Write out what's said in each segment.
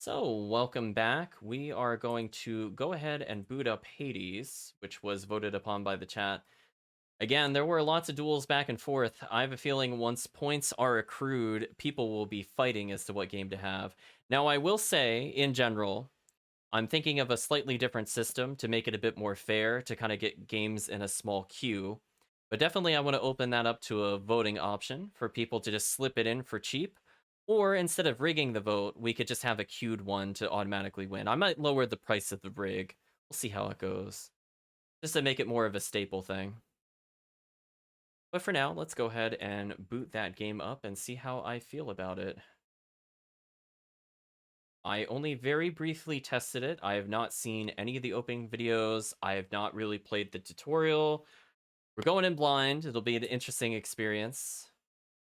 So, welcome back. We are going to go ahead and boot up Hades, which was voted upon by the chat. Again, there were lots of duels back and forth. I have a feeling once points are accrued, people will be fighting as to what game to have. Now, I will say, in general, I'm thinking of a slightly different system to make it a bit more fair to kind of get games in a small queue. But definitely, I want to open that up to a voting option for people to just slip it in for cheap. Or instead of rigging the vote, we could just have a queued one to automatically win. I might lower the price of the rig. We'll see how it goes. Just to make it more of a staple thing. But for now, let's go ahead and boot that game up and see how I feel about it. I only very briefly tested it. I have not seen any of the opening videos. I have not really played the tutorial. We're going in blind. It'll be an interesting experience.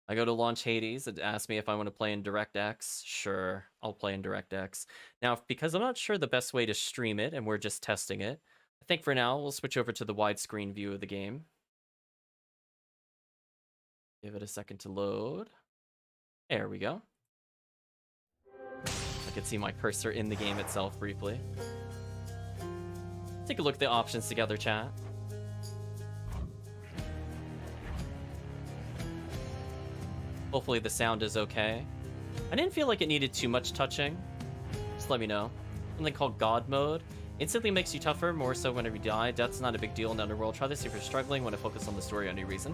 I go to launch Hades. It asks me if I want to play in DirectX. Sure, I'll play in DirectX. Now, because I'm not sure the best way to stream it, and we're just testing it, I think for now, we'll switch over to the widescreen view of the game. Give it a second to load. There we go. I can see my cursor in the game itself briefly. Take a look at the options together, chat. Hopefully the sound is okay. I didn't feel like it needed too much touching. Just let me know. Something called God Mode. Instantly makes you tougher, more so whenever you die. Death's not a big deal in Underworld. Try this if you're struggling. Want to focus on the story on any reason.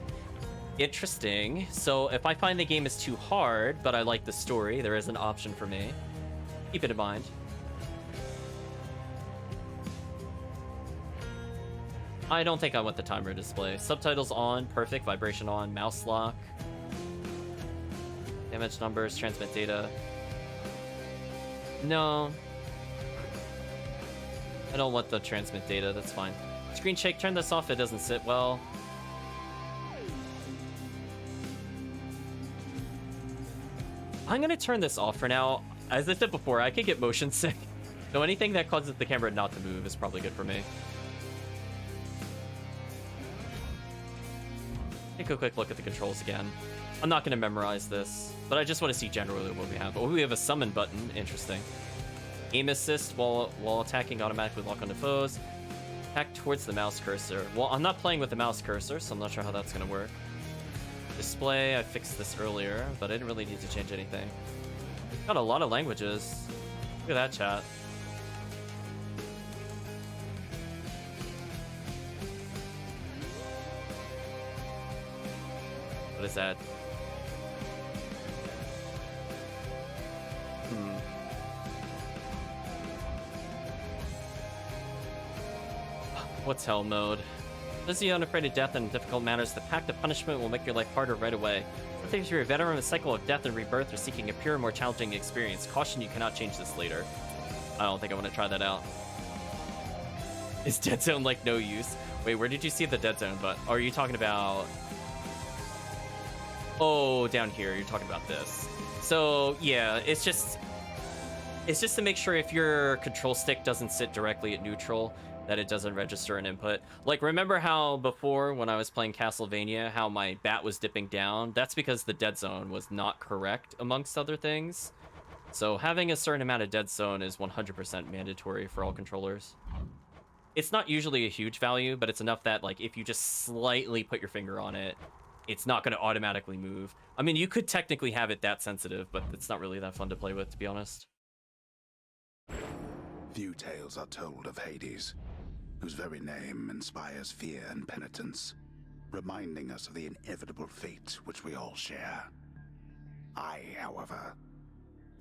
Interesting. So if I find the game is too hard, but I like the story, there is an option for me. Keep it in mind. I don't think I want the timer display. Subtitles on, perfect. Vibration on, mouse lock. Damage numbers, transmit data. No. I don't want the transmit data, that's fine. Screen shake, turn this off, it doesn't sit well. I'm gonna turn this off for now. As I said before, I could get motion sick. So anything that causes the camera not to move is probably good for me. Take a quick look at the controls again. I'm not going to memorize this, but I just want to see generally what we have. Oh, we have a summon button. Interesting. Aim assist while attacking, automatically lock onto foes. Attack towards the mouse cursor. Well, I'm not playing with the mouse cursor, so I'm not sure how that's going to work. Display, I fixed this earlier, but I didn't really need to change anything. Got a lot of languages. Look at that, chat. What is that? What's hell mode? This is unafraid of death in difficult matters. The pact of punishment will make your life harder right away. If you're a veteran of a cycle of death and rebirth or seeking a pure, more challenging experience, caution you cannot change this later. I don't think I want to try that out. Is Dead Zone like no use? Wait, where did you see the Dead Zone? But are you talking about? Oh, down here. You're talking about this. So yeah, it's just to make sure if your control stick doesn't sit directly at neutral, that it doesn't register an input. Like, remember how before when I was playing Castlevania, how my bat was dipping down? That's because the dead zone was not correct, amongst other things. So having a certain amount of dead zone is 100% mandatory for all controllers. It's not usually a huge value, but it's enough that, like, if you just slightly put your finger on it, it's not going to automatically move. I mean, you could technically have it that sensitive, but it's not really that fun to play with, to be honest. Few tales are told of Hades, whose very name inspires fear and penitence, reminding us of the inevitable fate which we all share. I, however,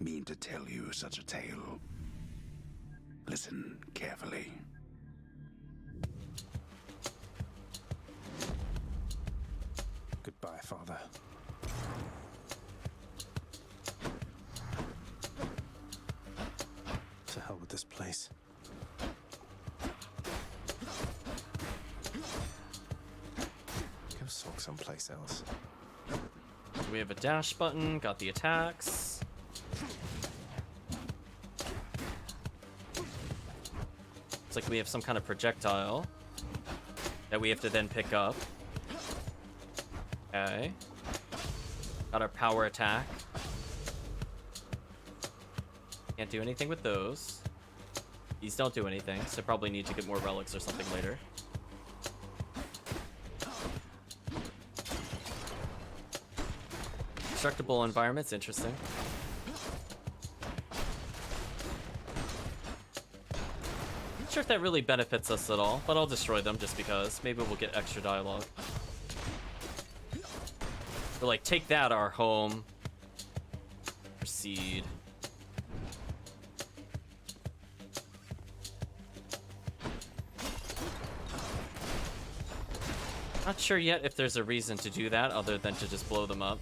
mean to tell you such a tale. Listen carefully. Goodbye, Father. To hell with this place. Go sulk someplace else. We have a dash button, got the attacks. Looks like we have some kind of projectile that we have to then pick up. Okay. Got our power attack. Can't do anything with those. These don't do anything, so probably need to get more relics or something later. Destructible environment's interesting. Not sure if that really benefits us at all, but I'll destroy them just because. Maybe we'll get extra dialogue. We're like, take that, our home. Proceed. Not sure yet if there's a reason to do that other than to just blow them up.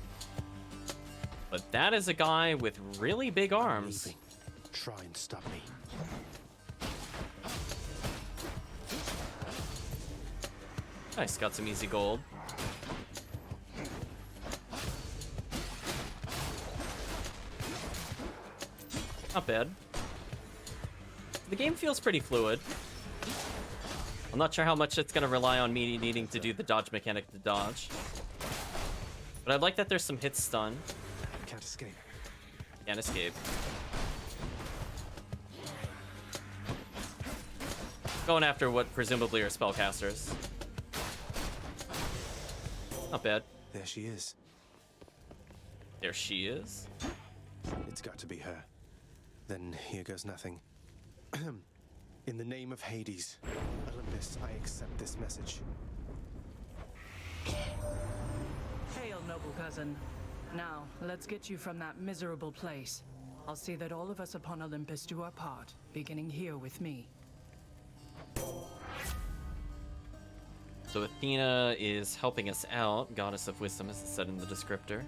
But that is a guy with really big arms. Leaving. Try and stop me. Nice, got some easy gold. Not bad. The game feels pretty fluid. I'm not sure how much it's going to rely on me needing to do the dodge mechanic to dodge. But I like that there's some hit stun. Can't escape. Can't escape. Going after what presumably are spellcasters. Not bad. There she is. There she is. It's got to be her. Then here goes nothing. In the name of Hades, Olympus, I accept this message. Hail, noble cousin. Now, let's get you from that miserable place. I'll see that all of us upon Olympus do our part, beginning here with me. So Athena is helping us out, goddess of wisdom, as it said in the descriptor.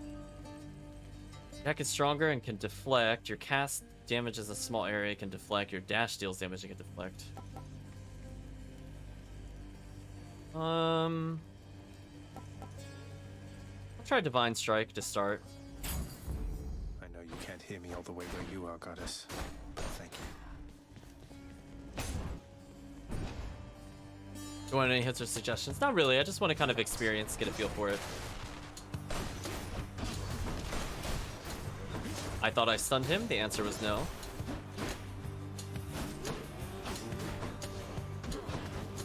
Attack is stronger and can deflect. Your cast damages a small area, can deflect. Your dash deals damage and can deflect. I'll try Divine Strike to start. I know you can't hear me all the way where you are, goddess. But thank you. Do you want any hits or suggestions? Not really. I just want to kind of experience, get a feel for it. I thought I stunned him. The answer was no.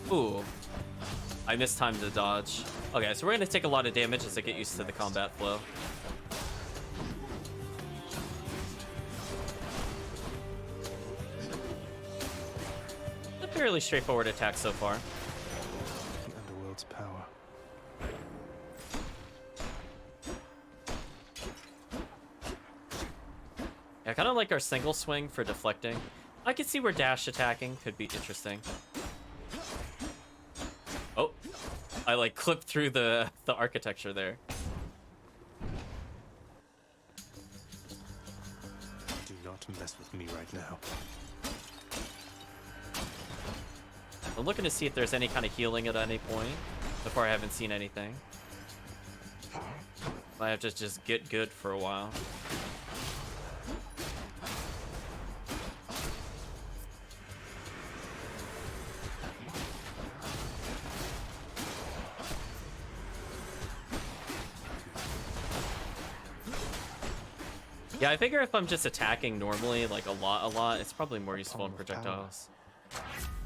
Ooh. I mistimed the dodge. Okay, so we're going to take a lot of damage as I get used to the combat flow. A fairly straightforward attack so far. The underworld's power. Yeah, I kind of like our single swing for deflecting. I could see where dash attacking could be interesting. Oh, I like clipped through the architecture there. Do not mess with me right now. I'm looking to see if there's any kind of healing at any point. So far I haven't seen anything. I have to just get good for a while. Yeah, I figure if I'm just attacking normally, like a lot, it's probably more useful in projectiles.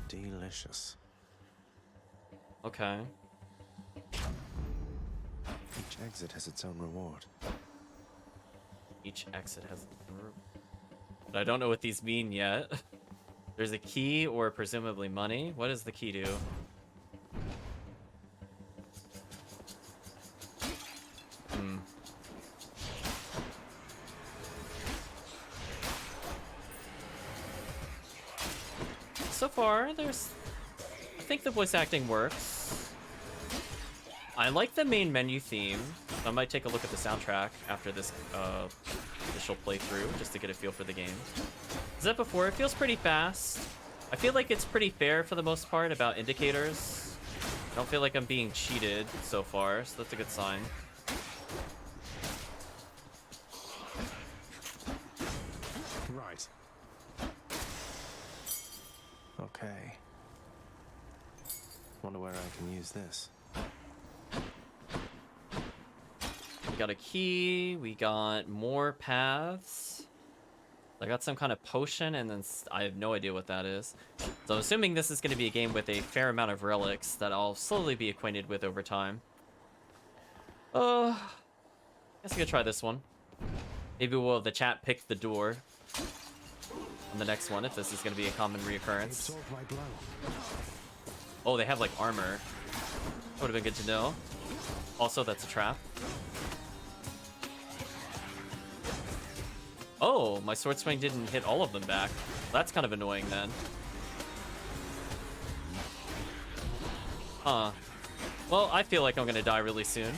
Delicious. Okay. Each exit has its own reward. Each exit has... But I don't know what these mean yet. There's a key or presumably money. What does the key do? So far, there's... I think the voice acting works. I like the main menu theme. I might take a look at the soundtrack after this initial playthrough, just to get a feel for the game. As I said before, it feels pretty fast. I feel like it's pretty fair for the most part about indicators. I don't feel like I'm being cheated so far, so that's a good sign. Right. Okay. Wonder where I can use this. We got a key, we got more paths. I got some kind of potion, and then I have no idea what that is. So I'm assuming this is going to be a game with a fair amount of relics that I'll slowly be acquainted with over time. Guess I could try this one. Maybe we'll have the chat pick the door on the next one, if this is going to be a common reoccurrence. Oh, they have, like, armor. That would have been good to know. Also, that's a trap. Oh, my sword swing didn't hit all of them back. That's kind of annoying, then. Huh. Well, I feel like I'm going to die really soon.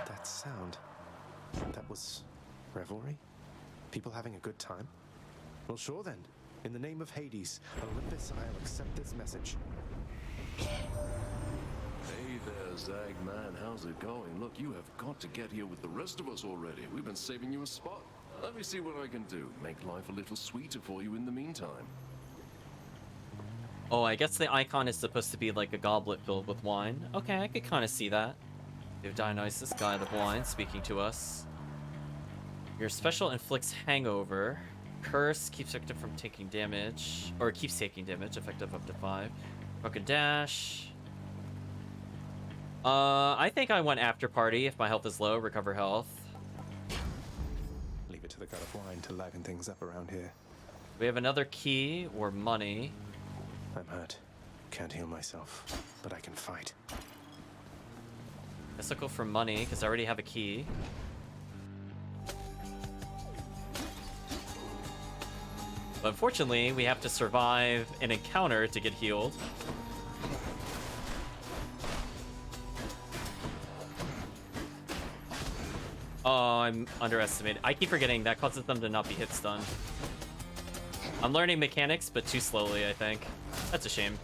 That sound. That was revelry? People having a good time? Well, sure then. In the name of Hades, Olympus, I'll accept this message. Hey there, Zagman. How's it going? Look, you have got to get here with the rest of us already. We've been saving you a spot. Let me see what I can do. Make life a little sweeter for you in the meantime. Oh, I guess the icon is supposed to be like a goblet filled with wine. Okay, I could kind of see that. Give Dionysus, god of wine, speaking to us. Your special inflicts hangover. Curse keeps victim from taking damage, or keeps taking damage, effective up to 5. Broken dash. I think I went after party if my health is low. Recover health. Leave it to the god of wine to liven things up around here. We have another key or money. I'm hurt. Can't heal myself, but I can fight. Guess I'll go for money because I already have a key. But unfortunately, we have to survive an encounter to get healed. Oh, I'm underestimated. I keep forgetting that causes them to not be hit stun. I'm learning mechanics, but too slowly, I think. That's a shame.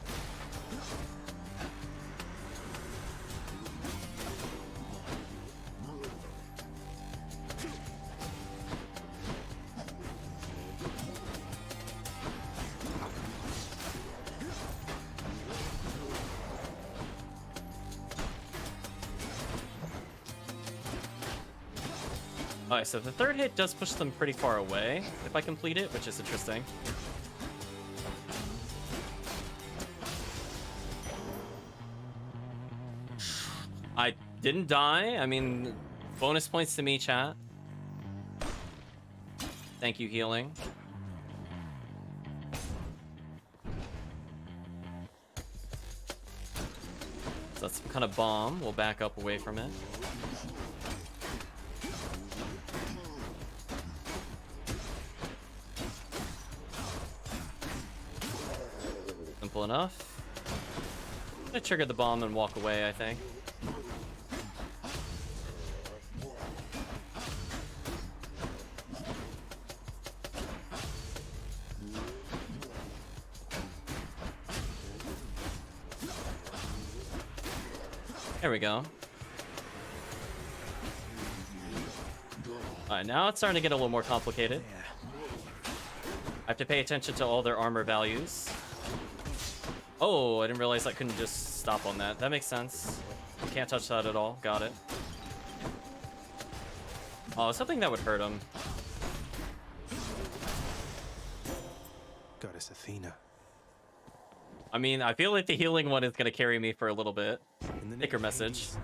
Alright, so the third hit does push them pretty far away if I complete it, which is interesting. I didn't die. I mean, bonus points to me, chat. Thank you, healing. So that's some kind of bomb. We'll back up away from it. Simple enough. I'm gonna trigger the bomb and walk away, I think. There we go. Alright, now it's starting to get a little more complicated. I have to pay attention to all their armor values. Oh, I didn't realize I couldn't just stop on that. That makes sense. Can't touch that at all. Got it. Oh, something that would hurt him. Goddess Athena. I mean, I feel like the healing one is going to carry me for a little bit. In the name Take her of message. Hades.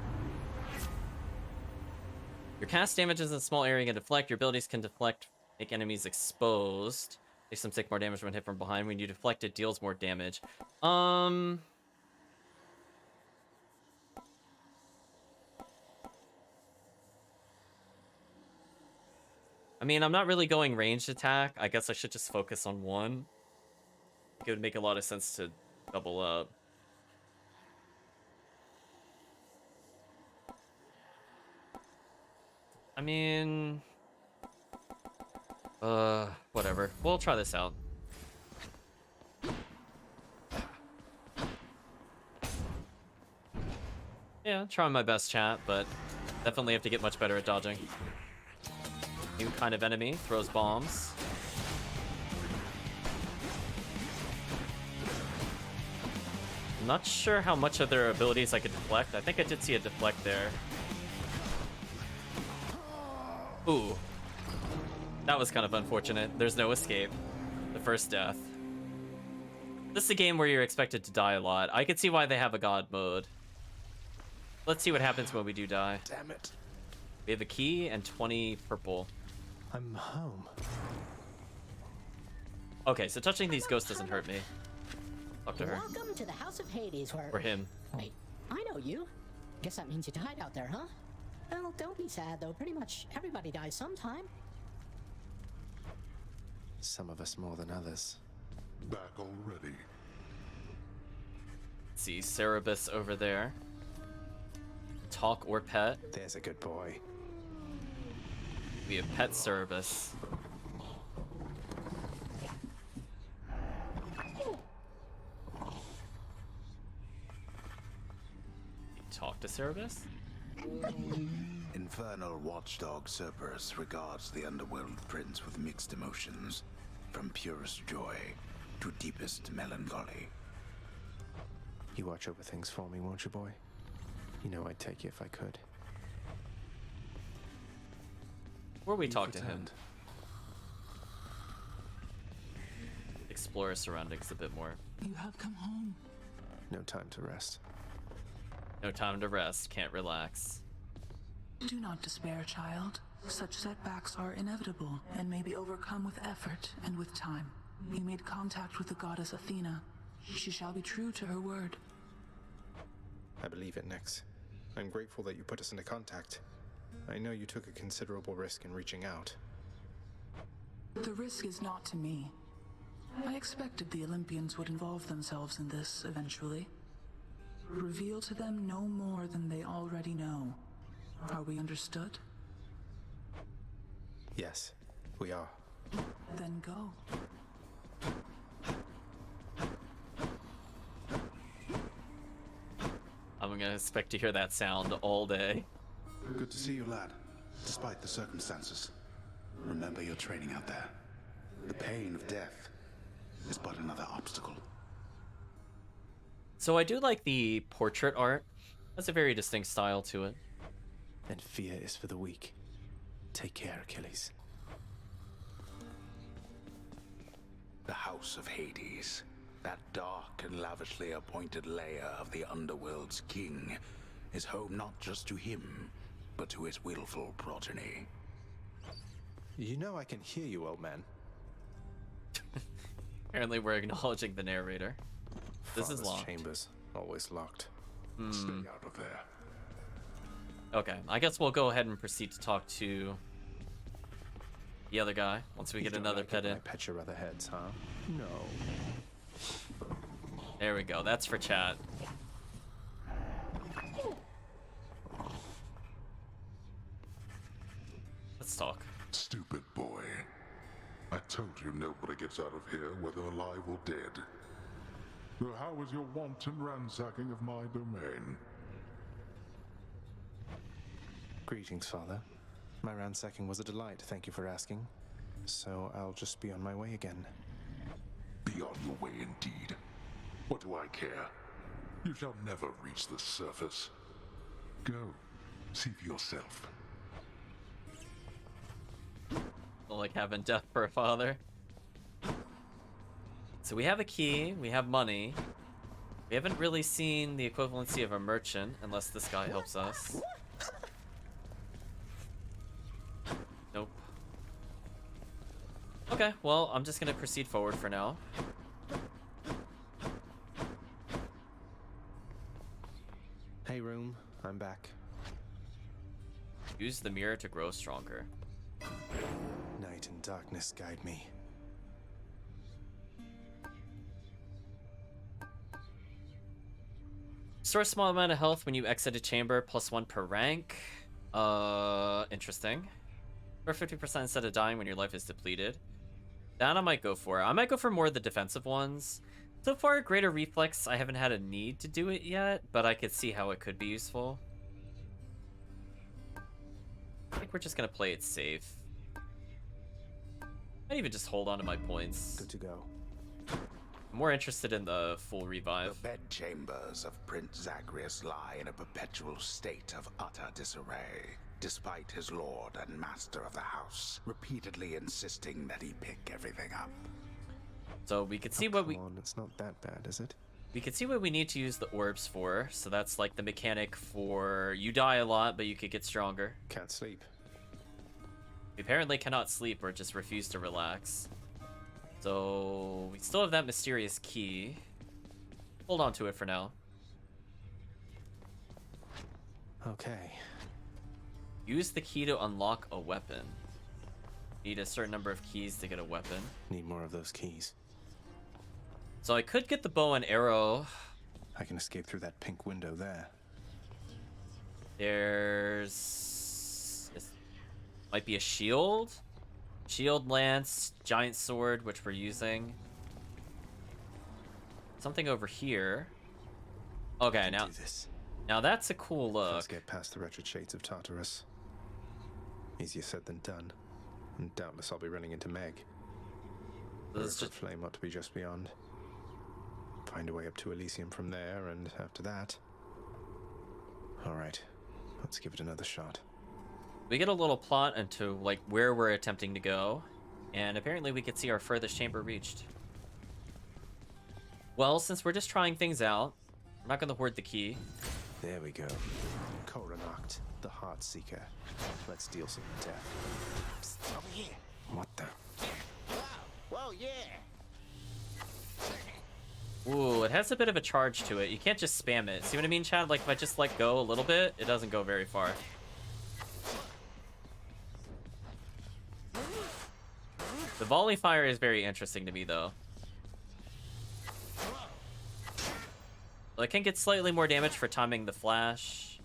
Your cast damages in a small area can deflect. Your abilities can deflect, make enemies exposed. Makes them take more damage when hit from behind. When you deflect, it deals more damage. I mean, I'm not really going ranged attack. I guess I should just focus on one. It would make a lot of sense to double up. I mean... whatever. We'll try this out. Yeah, trying my best, chat, but definitely have to get much better at dodging. New kind of enemy, throws bombs. Not sure how much of their abilities I could deflect. I think I did see a deflect there. Ooh. That was kind of unfortunate. There's no escape. The first death. This is a game where you're expected to die a lot. I could see why they have a god mode. Let's see what happens when we do die. Damn it. We have a key and 20 purple. I'm home. Okay, so touching these ghosts doesn't hurt me. Talk to her. Welcome to the House of Hades, where... Or him. Wait, I know you. Guess that means you died out there, huh? Well, don't be sad, though. Pretty much everybody dies sometime. Some of us more than others. Back already. Let's see, Cerebus over there. Talk or pet. There's a good boy. We have pet Cerebus. Talk to Cerebus? Infernal watchdog Cerberus regards the underworld prince with mixed emotions, from purest joy to deepest melancholy. You watch over things for me, won't you, boy? You know I'd take you if I could. Or we You've talk to him. returned. Explore our surroundings a bit more. You have come home. No time to rest. No time to rest, can't relax. Do not despair, child. Such setbacks are inevitable and may be overcome with effort and with time. You made contact with the goddess Athena. She shall be true to her word. I believe it, Nyx. I'm grateful that you put us into contact. I know you took a considerable risk in reaching out. The risk is not to me. I expected the Olympians would involve themselves in this eventually. Reveal to them no more than they already know. Are we understood? Yes, we are. Then go. I'm gonna expect to hear that sound all day. Good to see you, lad, despite the circumstances. Remember your training out there. The pain of death is but another obstacle. So I do like the portrait art. That's a very distinct style to it. And fear is for the weak. Take care, Achilles. The House of Hades, that dark and lavishly appointed lair of the underworld's king, is home not just to him, but to his willful progeny. You know I can hear you, old man. Apparently we're acknowledging the narrator. This is Father's locked. chambers, always locked. Stay out of there. Okay, I guess we'll go ahead and proceed to talk to the other guy once we You get don't another like it pet when in. I pet your other heads, huh? No. There we go, that's for chat. Let's talk. Stupid boy. I told you nobody gets out of here, whether alive or dead. So how was your wanton ransacking of my domain? Greetings, Father. My ransacking was a delight, thank you for asking. So I'll just be on my way again. Be on your way indeed. What do I care? You shall never reach the surface. Go. See for yourself. Like having death for a father. So we have a key, we have money. We haven't really seen the equivalency of a merchant, unless this guy helps us. Nope. Okay, well, I'm just gonna proceed forward for now. Hey, room. I'm back. Use the mirror to grow stronger. Night and darkness guide me. Restore a small amount of health when you exit a chamber, +1 per rank. Interesting. Or 50% instead of dying when your life is depleted. That I might go for. I might go for more of the defensive ones. So far, greater reflex, I haven't had a need to do it yet, but I could see how it could be useful. I think we're just gonna play it safe. Might even just hold on to my points. Good to go. I'm more interested in the full The revive. bedchambers of Prince Zagreus lie in a perpetual state of utter disarray, despite his lord and master of the house repeatedly insisting that he pick everything up. So we could see Oh, what come on, it's not that bad, is it? we could see what we need to use the orbs for. So that's like the mechanic for you die a lot, but you could get stronger. Can't sleep. We apparently cannot sleep or just refuse to relax. So we still have that mysterious key. Hold on to it for now. Okay. Use the key to unlock a weapon. Need a certain number of keys to get a weapon. Need more of those keys. So I could get the bow and arrow. I can escape through that pink window there. Might be a shield. Shield, lance, giant sword, which we're using. Something over here. Okay, Do this. now that's a cool look. Let's get past the wretched shades of Tartarus. Easier said than done. And doubtless I'll be running into Meg. The Let's River just- Flame ought to be just beyond. Find a way up to Elysium from there, and after that... Alright, let's give it another shot. We get a little plot into like where we're attempting to go, and apparently we could see our furthest chamber reached. Well, since we're just trying things out, we're not going to hoard the key. There we go. Coronacht, the Heart Seeker. Let's deal some death. Psst, over here. What the? Whoa, yeah. Ooh, it has a bit of a charge to it. You can't just spam it. See what I mean, Chad? Like if I just let go a little bit, it doesn't go very far. The volley fire is very interesting to me, though. Well, it can get slightly more damage for timing the flash.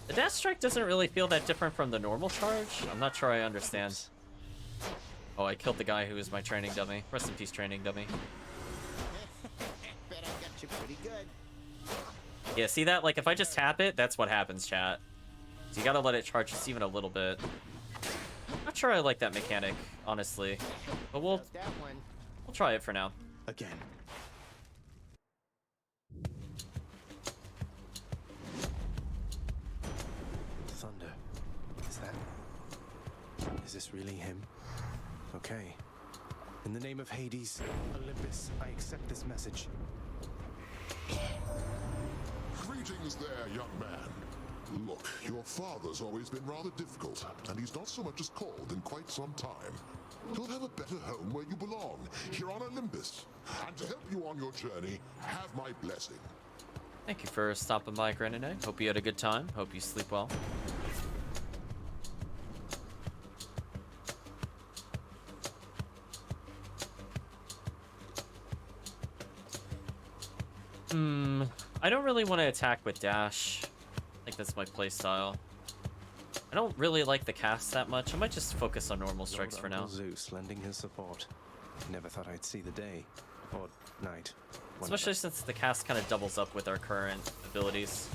The dash strike doesn't really feel that different from the normal charge. I'm not sure I understand. Oh, I killed the guy who was my training dummy. Rest in peace, training dummy. Bet I got you pretty good. Yeah, see that? Like, if I just tap it, that's what happens, chat. So you gotta let it charge just even a little bit. Not sure I like that mechanic, honestly. But we'll How's that one? try it for now. Again. Thunder. Is this really him? Okay. In the name of Hades, Olympus, I accept this message. Greetings there, young man. Look, your father's always been rather difficult, and he's not so much as called in quite some time. You'll have a better home where you belong, here on Olympus. And to help you on your journey, have my blessing. Thank you for stopping by, Grenade. Hope you had a good time. Hope you sleep well. I don't really want to attack with dash. I think that's my playstyle. I don't really like the cast that much. I might just focus on normal strikes for now. Uncle Zeus lending his support. Never thought I'd see the day. Or night. Especially since the cast kind of doubles up with our current abilities.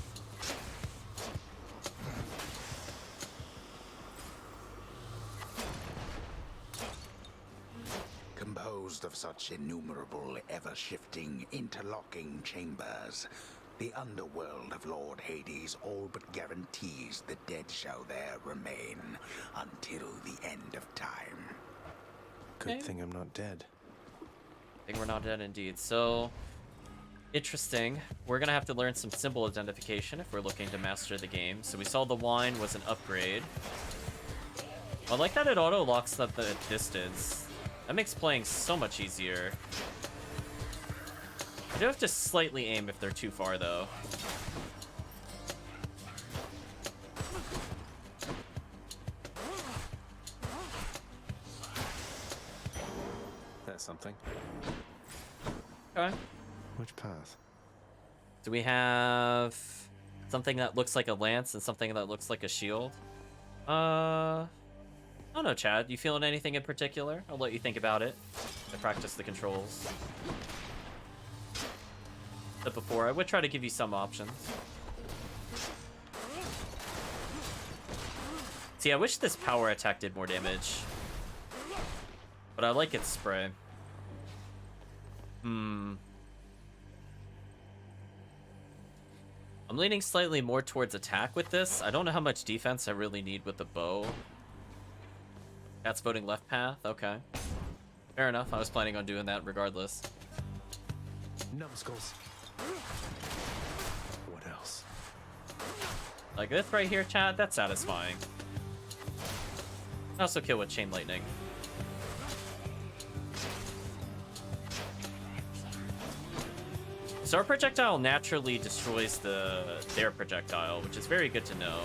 Composed of such innumerable, ever-shifting, interlocking chambers, the underworld of Lord Hades all but guarantees the dead shall there remain until the end of time. Good Okay. thing I'm not dead. I think we're not dead indeed. So, interesting. We're going to have to learn some symbol identification if we're looking to master the game. So we saw the wine was an upgrade. I like that it auto-locks up the distance. That makes playing so much easier. I do have to slightly aim if they're too far, though. That's something. Okay. Which path? Do we have something that looks like a lance and something that looks like a shield? I don't know, Chad. You feeling anything in particular? I'll let you think about it. I practice the controls. But before, I would try to give you some options. See, I wish this power attack did more damage. But I like its spray. I'm leaning slightly more towards attack with this. I don't know how much defense I really need with the bow. That's voting left path? Okay. Fair enough. I was planning on doing that regardless. Numbskulls. What else? Like this right here, chat, that's satisfying. I also kill with chain lightning. So our projectile naturally destroys their projectile, which is very good to know.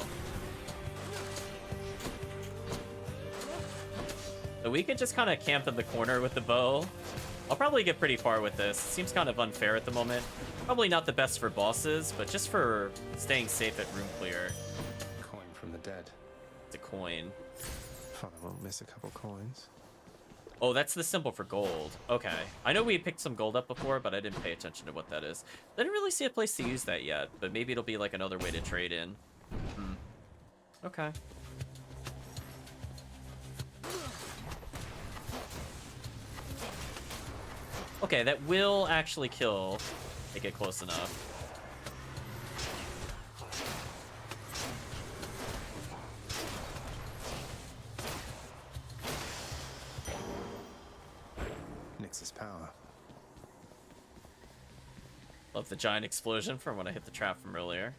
So we could just kind of camp in the corner with the bow. I'll probably get pretty far with this. Seems kind of unfair at the moment. Probably not the best for bosses, but just for staying safe at room clear. Coin from the dead. It's a coin. Father won't miss a couple coins. Oh, that's the symbol for gold. Okay. I know we picked some gold up before, but I didn't pay attention to what that is. I didn't really see a place to use that yet, but maybe it'll be like another way to trade in. Okay. Okay, that will actually kill if they get close enough. Nix's power. Love the giant explosion from when I hit the trap from earlier.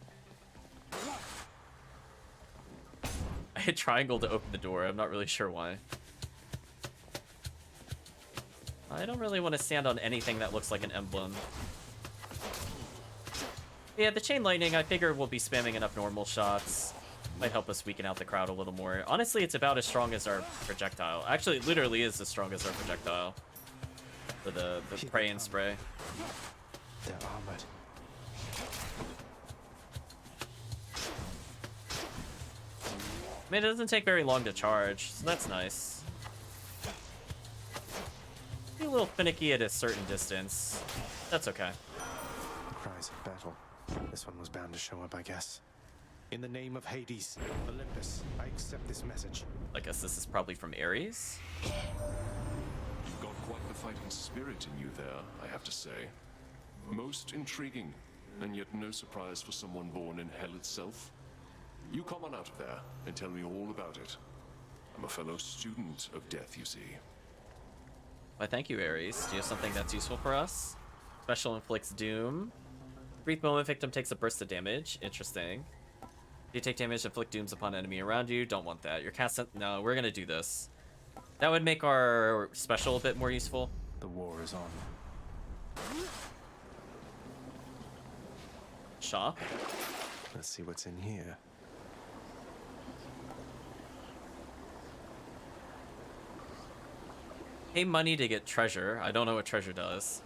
I hit triangle to open the door. I'm not really sure why. I don't really want to stand on anything that looks like an emblem. Yeah, the chain lightning, I figure we'll be spamming enough normal shots. Might help us weaken out the crowd a little more. Honestly, it's about as strong as our projectile. Actually, it literally is as strong as our projectile. For the pray and spray. They're armored. I mean, it doesn't take very long to charge, so that's nice. Be a little finicky at a certain distance. That's okay. Cries of battle. This one was bound to show up, I guess. In the name of Hades, Olympus, I accept this message. I guess this is probably from Ares. You've got quite the fighting spirit in you there, I have to say. Most intriguing, and yet no surprise for someone born in hell itself. You come on out of there and tell me all about it. I'm a fellow student of death, you see. Why, thank you, Ares. Do you have something that's useful for us? Special inflicts doom. Brief moment, victim takes a burst of damage. Interesting. You take damage, inflict dooms upon enemy around you. Don't want that. Your cast... No, we're gonna do this. That would make our special a bit more useful. The war is on. Shop. Let's see what's in here. Pay money to get treasure. I don't know what treasure does.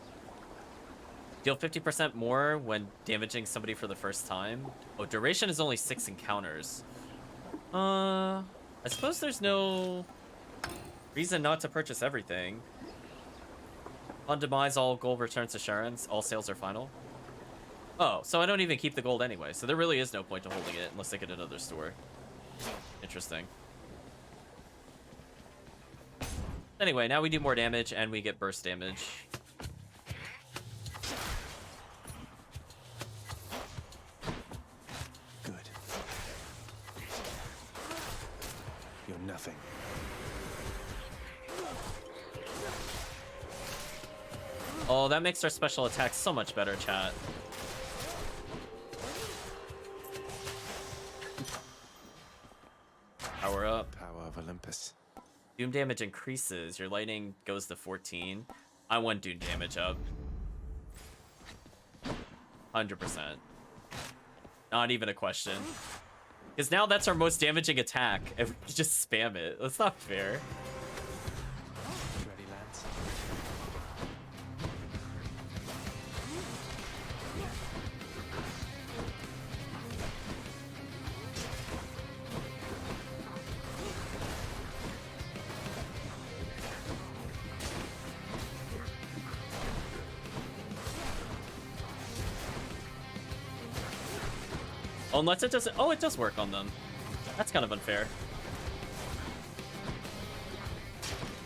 Deal 50% more when damaging somebody for the first time. Oh, duration is only 6 encounters. I suppose there's no reason not to purchase everything. On demise, all gold returns to Sharon's. All sales are final. Oh, so I don't even keep the gold anyway. So there really is no point to holding it unless I get another store. Interesting. Anyway, now we do more damage and we get burst damage. Good. You're nothing. Oh, that makes our special attack so much better, chat. Power up. Power of Olympus. Doom damage increases. Your lightning goes to 14. I want doom damage up. 100%. Not even a question. Because now that's our most damaging attack, and we just spam it. That's not fair. Ready, lads? Unless it doesn't... Oh, it does work on them. That's kind of unfair.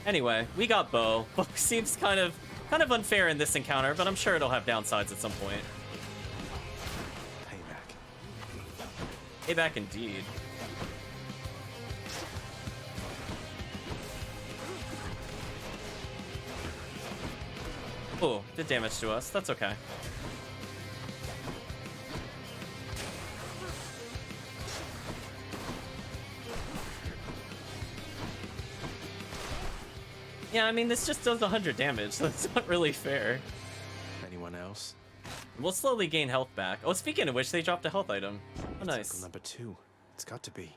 Anyway, we got bow. Bow seems kind of unfair in this encounter, but I'm sure it'll have downsides at some point. Payback. Payback indeed. Oh, did damage to us. That's okay. Yeah, I mean, this just does 100 damage, so it's not really fair. Anyone else? We'll slowly gain health back. Oh, speaking of which, they dropped a health item. Oh, nice. Cycle number 2. It's got to be.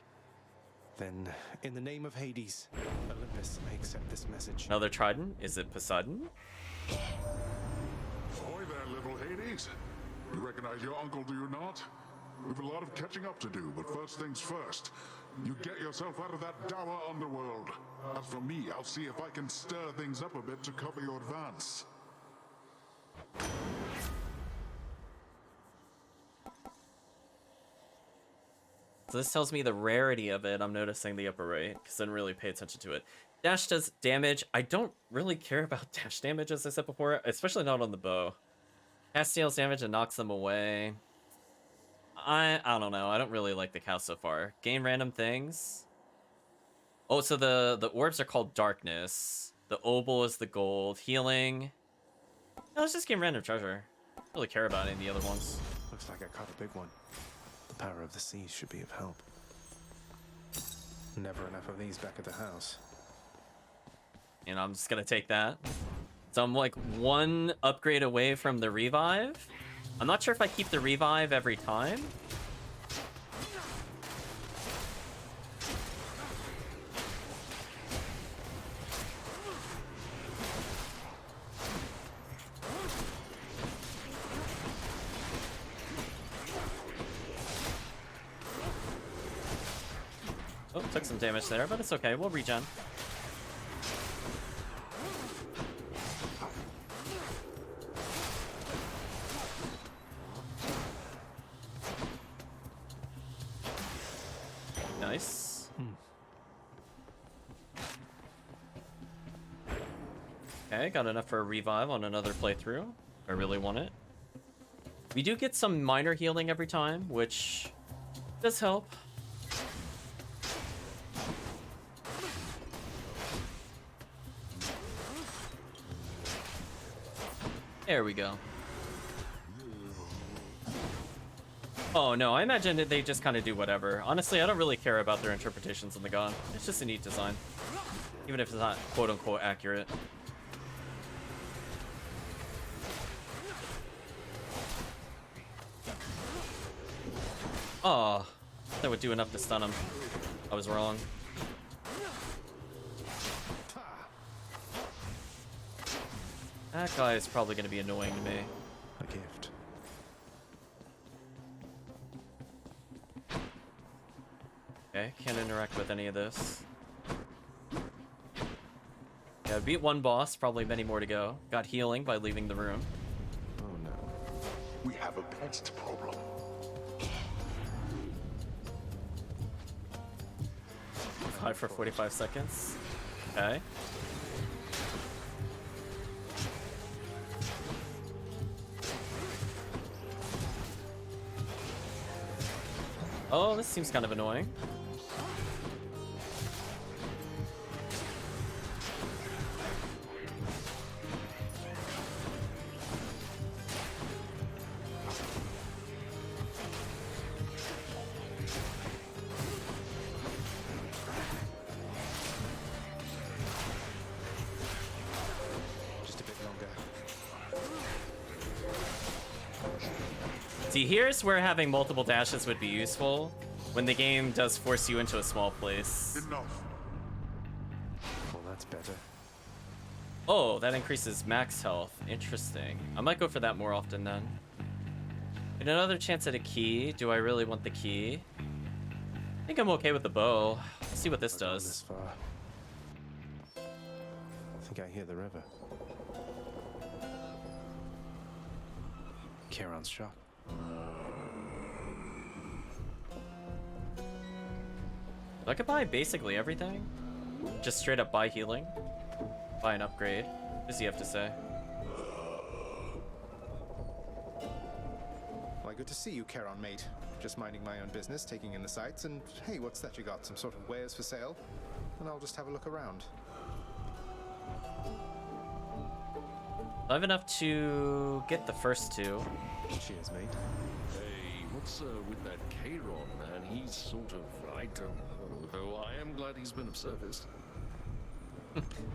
Then, in the name of Hades, Olympus, I accept this message. Another trident? Is it Poseidon? Ahoy there, little Hades. You recognize your uncle, do you not? We've a lot of catching up to do, but first things first. You get yourself out of that dour underworld. As for me, I'll see if I can stir things up a bit to cover your advance. So this tells me the rarity of it. I'm noticing the upper right, because I didn't really pay attention to it. Dash does damage. I don't really care about dash damage, as I said before, especially not on the bow. Cast deals damage and knocks them away. I don't know. I don't really like the cast so far. Gain random things. Oh, so the orbs are called darkness. The obol is the gold. Healing. No, let's just gain random treasure. I don't really care about any of the other ones. Looks like I caught a big one. The power of the seas should be of help. Never enough of these back at the house. And I'm just gonna take that. So I'm like one upgrade away from the revive. I'm not sure if I keep the revive every time. Oh, took some damage there, but it's okay. We'll regen. Nice. Okay, got enough for a revive on another playthrough. I really want it. We do get some minor healing every time, which does help. There we go. Oh no, I imagine that they just kind of do whatever. Honestly, I don't really care about their interpretations of the god. It's just a neat design. Even if it's not quote-unquote accurate. Oh, that would do enough to stun him. I was wrong. That guy is probably going to be annoying to me. A gift. Okay, can't interact with any of this. Yeah, beat one boss, probably many more to go. Got healing by leaving the room. Oh no. We have a pest problem. 5 for 45 seconds. Okay. Oh, this seems kind of annoying. Just a bit longer. See, here's where having multiple dashes would be useful when the game does force you into a small place. Enough. Well, that's better. Oh, that increases max health. Interesting. I might go for that more often then. And another chance at a key. Do I really want the key? I think I'm okay with the bow. Let's see what this I've gone does. this far. I think I hear the river. Charon's shop. I could buy basically everything. Just straight up buy healing. buy an upgrade. What does he have to say? Why, good to see you, Charon, mate. Just minding my own business, taking in the sights, and hey, what's that you got? Some sort of wares for sale? And I'll just have a look around. I have enough to get the first two. Cheers, mate. Hey, what's with that Charon, man? He's sort of, I don't know, though I am glad he's been of service.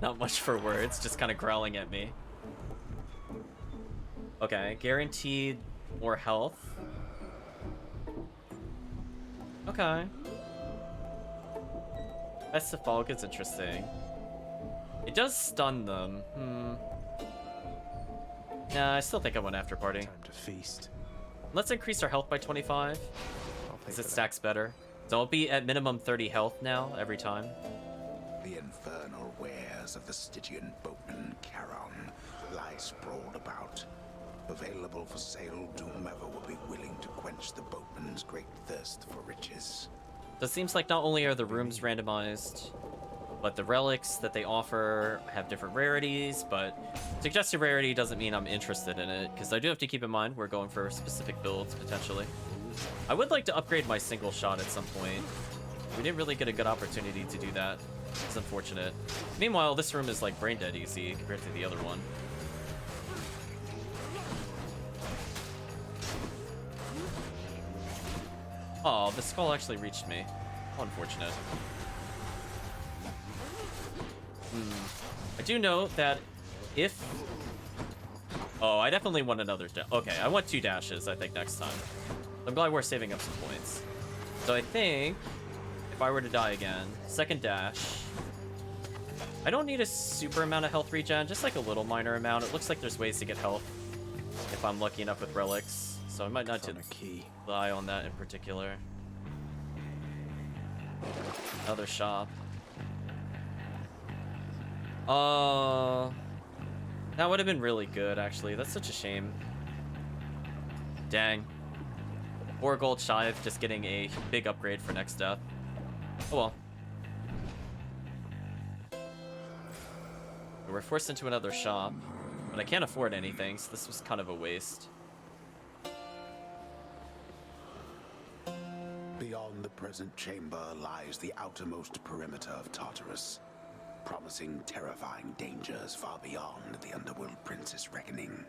Not much for words, just kind of growling at me. Okay, guaranteed more health. Okay. Best of Fog is interesting. It does stun them. Nah, I still think I want After Party. Time to feast. Let's increase our health by 25. I'll pay Because for it that. stacks better. So I'll be at minimum 30 health now, every time. The infernal wares of the Stygian boatman Charon lie sprawled about. Available for sale to whomever will be willing to quench the boatman's great thirst for riches. So it seems like not only are the rooms randomized, but the relics that they offer have different rarities, but suggested rarity doesn't mean I'm interested in it, because I do have to keep in mind we're going for specific builds, potentially. I would like to upgrade my single shot at some point. We didn't really get a good opportunity to do that. It's unfortunate. Meanwhile, this room is like brain dead easy compared to the other one. Oh, the skull actually reached me. How unfortunate. I do know that if... Oh, I definitely want another dash. Okay, I want 2 dashes, I think, next time. I'm glad we're saving up some points. So I think if I were to die again, second dash. I don't need a super amount of health regen, just like a little minor amount. It looks like there's ways to get health if I'm lucky enough with relics. So I might not On a key. rely on that in particular. Another shop. That would have been really good, actually. That's such a shame. Dang. 4 gold shy of just getting a big upgrade for next death. Oh well. We're forced into another shop, but I can't afford anything, so this was kind of a waste. Beyond the present chamber lies the outermost perimeter of Tartarus, promising terrifying dangers far beyond the Underworld Prince's reckoning.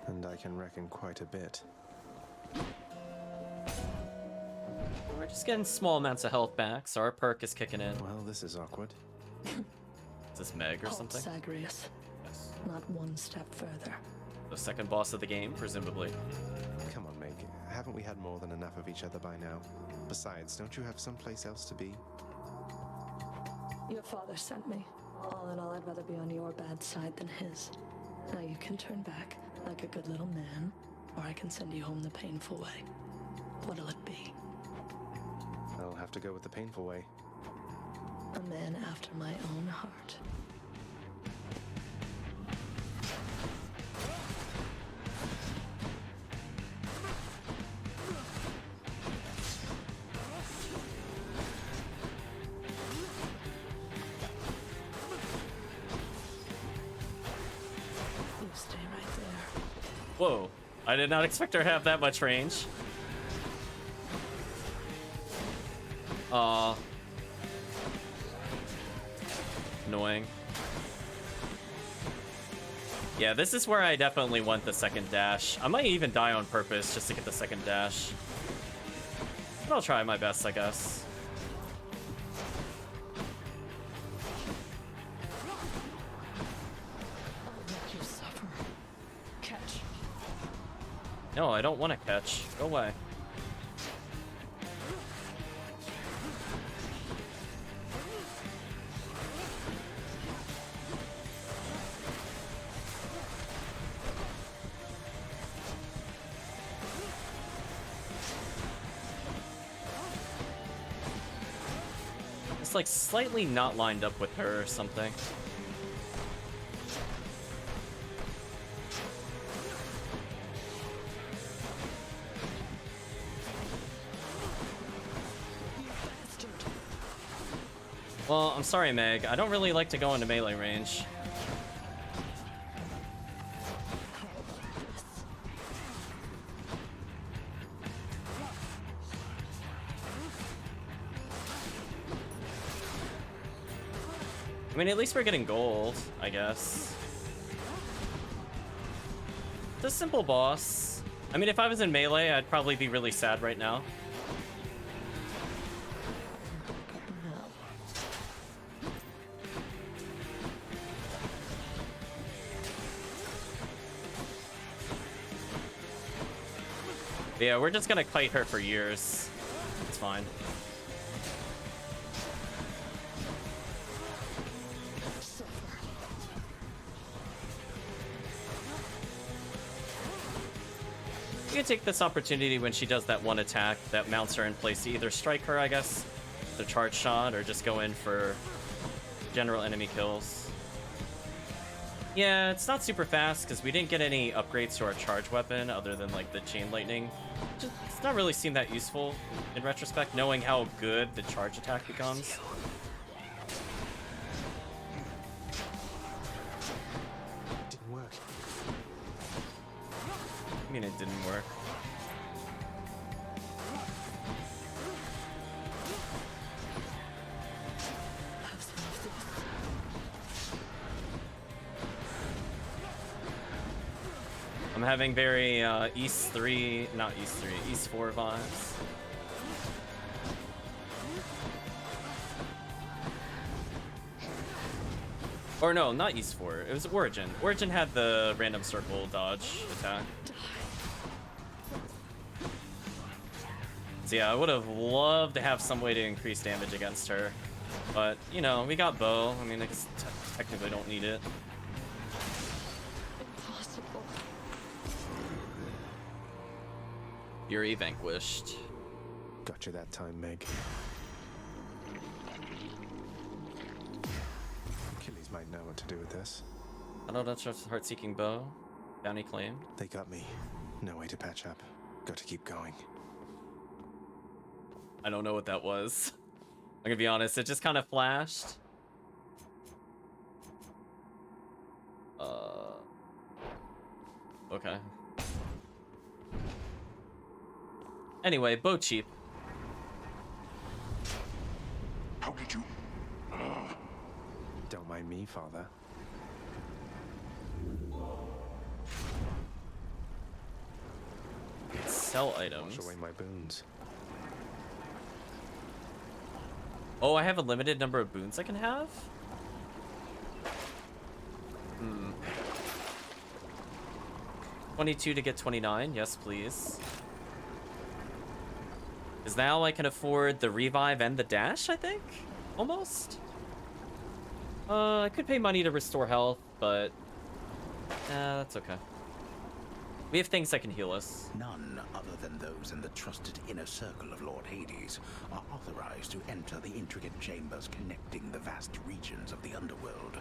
And I can reckon quite a bit. We're just getting small amounts of health back, so our perk is kicking in. Well, this is awkward. Is this Meg or something? Sagrius. Yes. Not one step further. The second boss of the game, presumably. Come on, Meg. Haven't we had more than enough of each other by now? Besides, don't you have someplace else to be? Your father sent me. All in all, I'd rather be on your bad side than his. Now you can turn back like a good little man, or I can send you home the painful way. What'll it be? I'll have to go with the painful way. A man after my own heart. You stay right there. Whoa. I did not expect her to have that much range. Aw. Annoying. Yeah, this is where I definitely want the second dash. I might even die on purpose just to get the second dash. But I'll try my best, I guess. I'll make you suffer. Catch. No, I don't want to catch. Go away. It's like slightly not lined up with her or something. You bastard. Well, I'm sorry, Meg. I don't really like to go into melee range. I mean, at least we're getting gold, I guess. It's a simple boss. I mean, if I was in melee, I'd probably be really sad right now. But yeah, we're just gonna fight her for years. It's fine. You can take this opportunity when she does that one attack that mounts her in place to either strike her, I guess, the charge shot, or just go in for general enemy kills. Yeah, it's not super fast because we didn't get any upgrades to our charge weapon other than like the chain lightning. It's not really seemed that useful in retrospect, knowing how good the charge attack becomes. Didn't work. I mean, it didn't work. I'm having very East 3, not East 3, East 4 vibes. Or no, not East 4. It was Origin. Origin had the random circle dodge attack. So yeah, I would have loved to have some way to increase damage against her. But, you know, we got bow. I mean, I technically don't need it. Impossible. Yuri vanquished. Got you that time, Meg. Achilles might know what to do with this. I don't trust heart-seeking bow. Bounty claimed. They got me. No way to patch up. Got to keep going. I don't know what that was. I'm gonna be honest, it just kind of flashed. Okay. Anyway, bow cheap. How did you... Don't mind me, Father. Sell items. Wash away my boons. Oh, I have a limited number of boons I can have? 22 to get 29. Yes, please. Because now I can afford the revive and the dash, I think? Almost? I could pay money to restore health, but... that's okay. We have things that can heal us. None other than those in the trusted inner circle of Lord Hades are authorized to enter the intricate chambers connecting the vast regions of the underworld.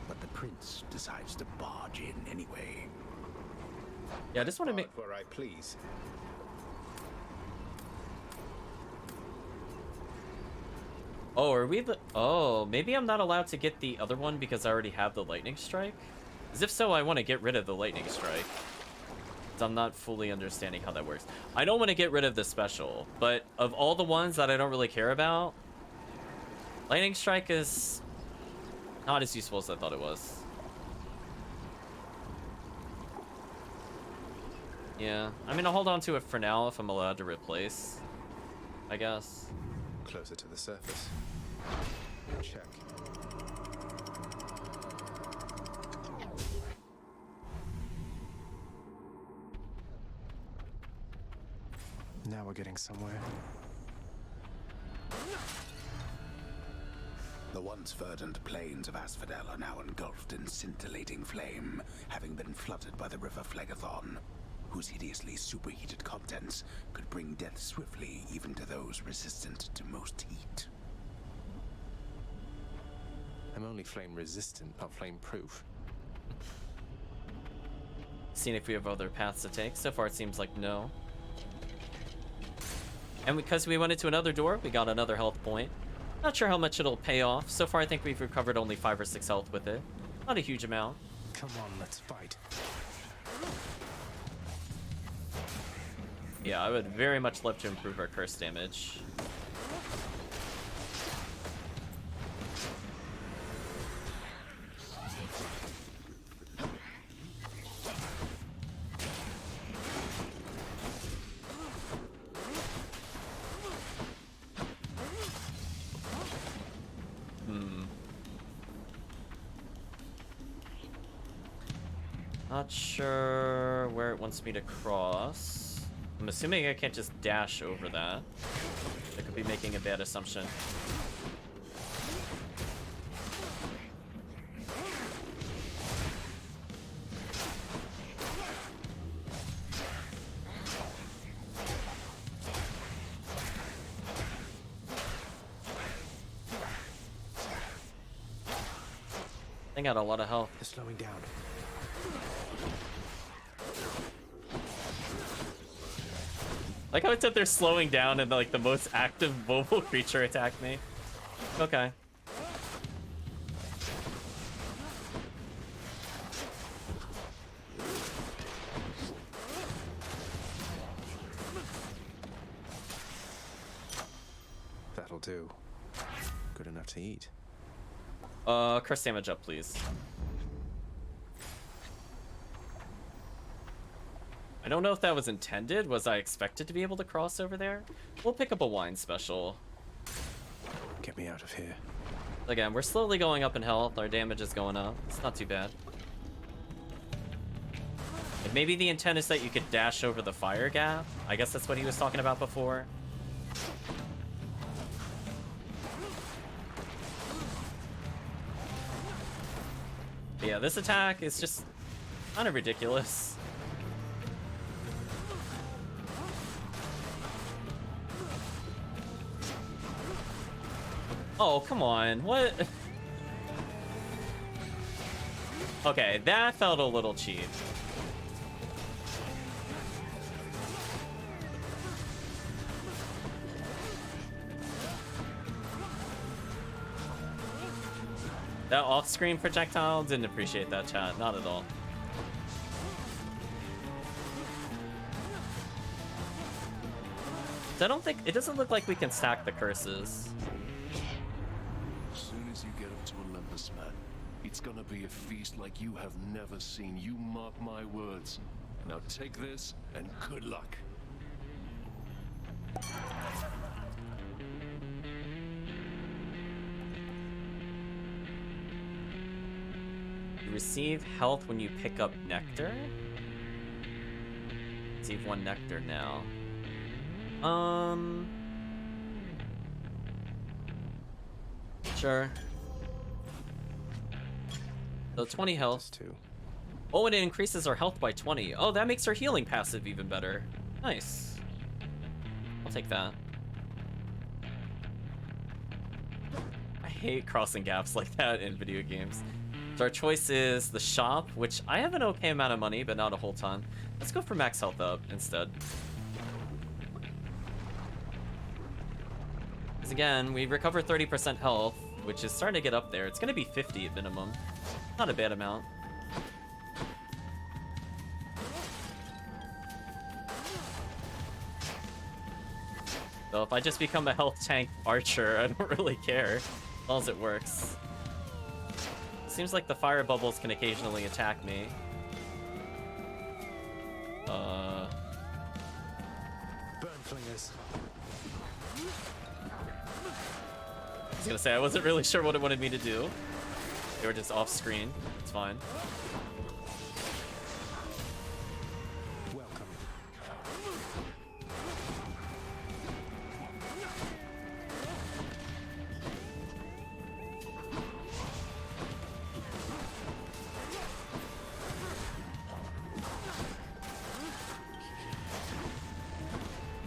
But the prince decides to barge in anyway. Yeah, I just want to make... Where I please. Oh, are we the... Oh, maybe I'm not allowed to get the other one because I already have the lightning strike? As if so, I want to get rid of the lightning strike. I'm not fully understanding how that works. I don't want to get rid of the special, but of all the ones that I don't really care about, lightning strike is not as useful as I thought it was. Yeah, I'm gonna hold on to it for now if I'm allowed to replace, I guess. Closer to the surface. Check. Now we're getting somewhere. The once verdant plains of Asphodel are now engulfed in scintillating flame, having been flooded by the river Phlegethon, whose hideously superheated contents could bring death swiftly even to those resistant to most heat. I'm only flame resistant, not flame proof. Seeing if we have other paths to take. So far it seems like no. And because we went into another door, we got another health point. Not sure how much it'll pay off. So far, I think we've recovered only 5 or 6 health with it. Not a huge amount. Come on, let's fight. Yeah, I would very much love to improve our curse damage. Not sure where it wants me to cross. I'm assuming I can't just dash over that. I could be making a bad assumption. They got a lot of health. They're slowing down. Like how it said they're slowing down and like the most active mobile creature attacked me. Okay. That'll do. Good enough to eat. Curse damage up, please. I don't know if that was intended. Was I expected to be able to cross over there? We'll pick up a wine special. Get me out of here. Again, we're slowly going up in health. Our damage is going up. It's not too bad. And maybe the intent is that you could dash over the fire gap. I guess that's what he was talking about before. But yeah, this attack is just kind of ridiculous. Oh, come on. What? Okay, that felt a little cheap. That off-screen projectile, didn't appreciate that, chat. Not at all. So I don't think... It doesn't look like we can stack the curses. As soon as you get up to Olympus, man, it's gonna be a feast like you have never seen. You mark my words. Now take this, and good luck. You receive health when you pick up nectar? Receive 1 nectar now. Sure. So 20 health. Oh, and it increases our health by 20. Oh, that makes our healing passive even better. Nice. I'll take that. I hate crossing gaps like that in video games. So our choice is the shop, which I have an okay amount of money, but not a whole ton. Let's go for max health up instead. Because again, we recover 30% health, which is starting to get up there. It's going to be 50 at minimum. Not a bad amount. So if I just become a health tank archer, I don't really care. As long as it works. Seems like the fire bubbles can occasionally attack me. Burn flingers. I was gonna say, I wasn't really sure what it wanted me to do. They were just off screen. It's fine. Welcome.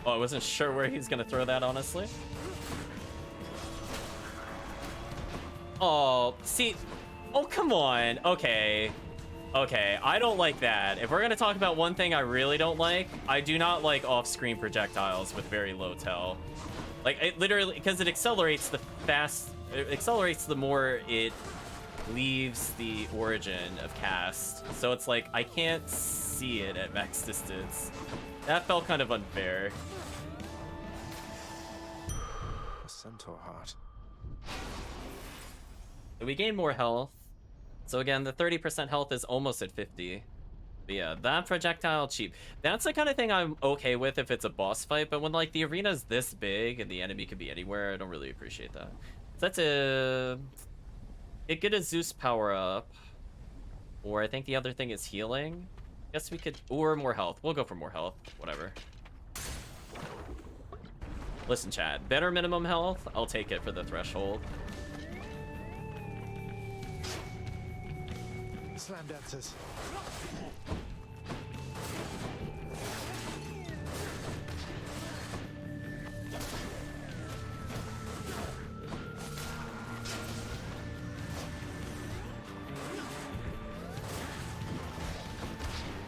Oh, I wasn't sure where he's gonna throw that, honestly. Oh, see. Oh, come on. Okay. Okay, I don't like that. If we're gonna talk about one thing I really don't like, I do not like off-screen projectiles with very low tel. Like, it literally, because it accelerates it accelerates the more it leaves the origin of cast. So it's like, I can't see it at max distance. That felt kind of unfair. A centaur heart. We gain more health. So again, the 30% health is almost at 50. But yeah, that projectile cheap. That's the kind of thing I'm okay with if it's a boss fight, but when like the arena's this big and the enemy could be anywhere, I don't really appreciate that. So that's get a Zeus power up. Or I think the other thing is healing. Guess we could, or more health. We'll go for more health, whatever. Listen, chat, better minimum health, I'll take it for the threshold. Slam dancers.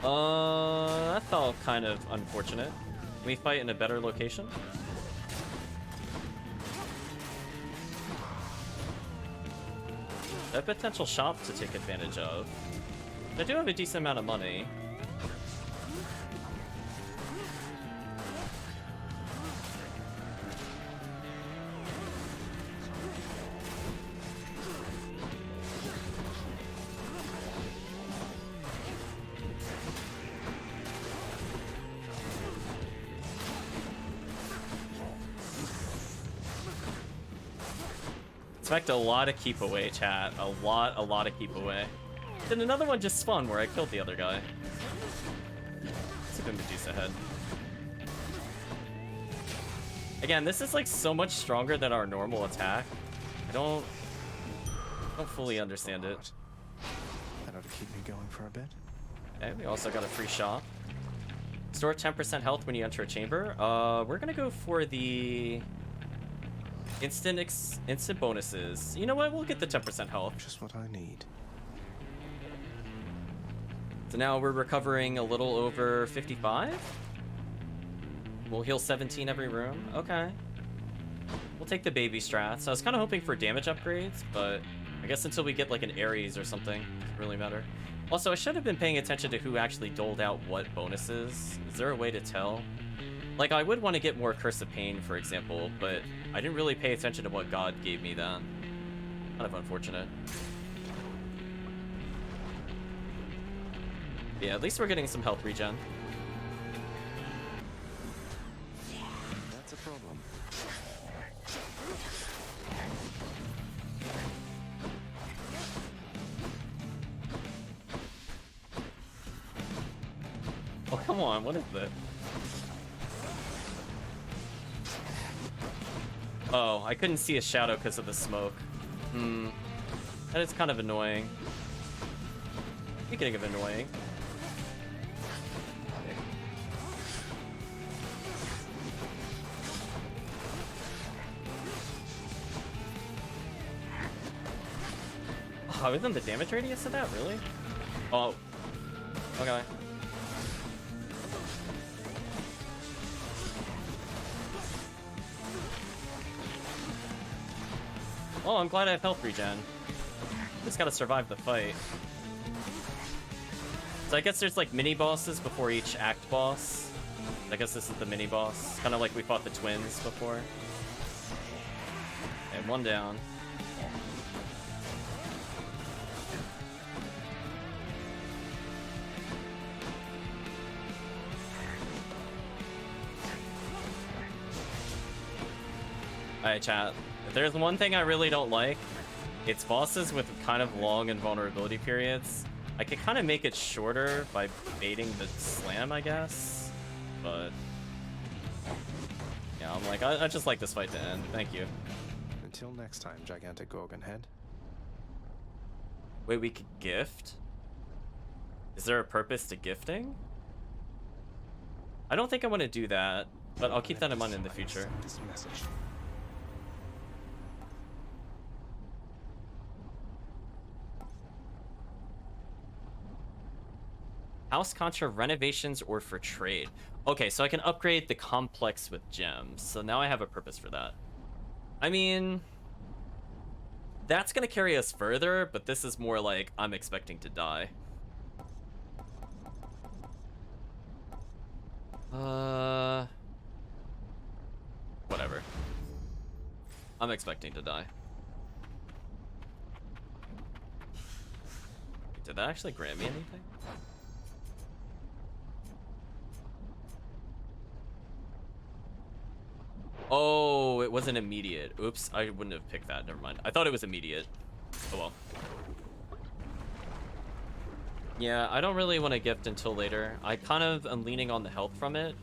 That felt kind of unfortunate. Can we fight in a better location? A potential shop to take advantage of. I do have a decent amount of money. Expect a lot of keep away, chat. A lot of keep away. Then another one just spun where I killed the other guy. Let's see if Medusa head. Again, this is like so much stronger than our normal attack. I don't fully understand it. That ought to keep me going for a bit. Okay, we also got a free shop. Store 10% health when you enter a chamber. We're gonna go for the instant bonuses. You know what? We'll get the 10% health. Just what I need. So now we're recovering a little over 55. We'll heal 17 every room. Okay. We'll take the baby strats. I was kind of hoping for damage upgrades, but I guess until we get like an Ares or something, it doesn't really matter. Also, I should have been paying attention to who actually doled out what bonuses. Is there a way to tell? Like, I would want to get more Curse of Pain, for example, but I didn't really pay attention to what God gave me then. Kind of unfortunate. Yeah, at least we're getting some health regen. That's a problem. Oh, come on, what is this? Oh, I couldn't see a shadow because of the smoke. That is kind of annoying. Speaking of annoying. Oh, isn't the damage radius of that, really? Oh. Okay. Oh, I'm glad I have health regen. Just gotta survive the fight. So I guess there's like mini bosses before each act boss. I guess this is the mini boss. Kind of like we fought the twins before. And one down. Alright, chat. If there's one thing I really don't like, it's bosses with kind of long invulnerability periods. I could kind of make it shorter by baiting the slam, I guess. But yeah, I'm like, I just like this fight to end. Thank you. Until next time, gigantic Gorgon head. Wait, we could gift? Is there a purpose to gifting? I don't think I want to do that, but I'll keep that in mind in the future. This message. House Contra renovations or for trade. Okay, so I can upgrade the complex with gems. So now I have a purpose for that. I mean, that's gonna carry us further, but this is more like I'm expecting to die. Whatever. I'm expecting to die. Did that actually grant me anything? Oh, it wasn't immediate. Oops, I wouldn't have picked that. Never mind. I thought it was immediate. Oh well. Yeah, I don't really want to gift until later. I kind of am leaning on the health from it.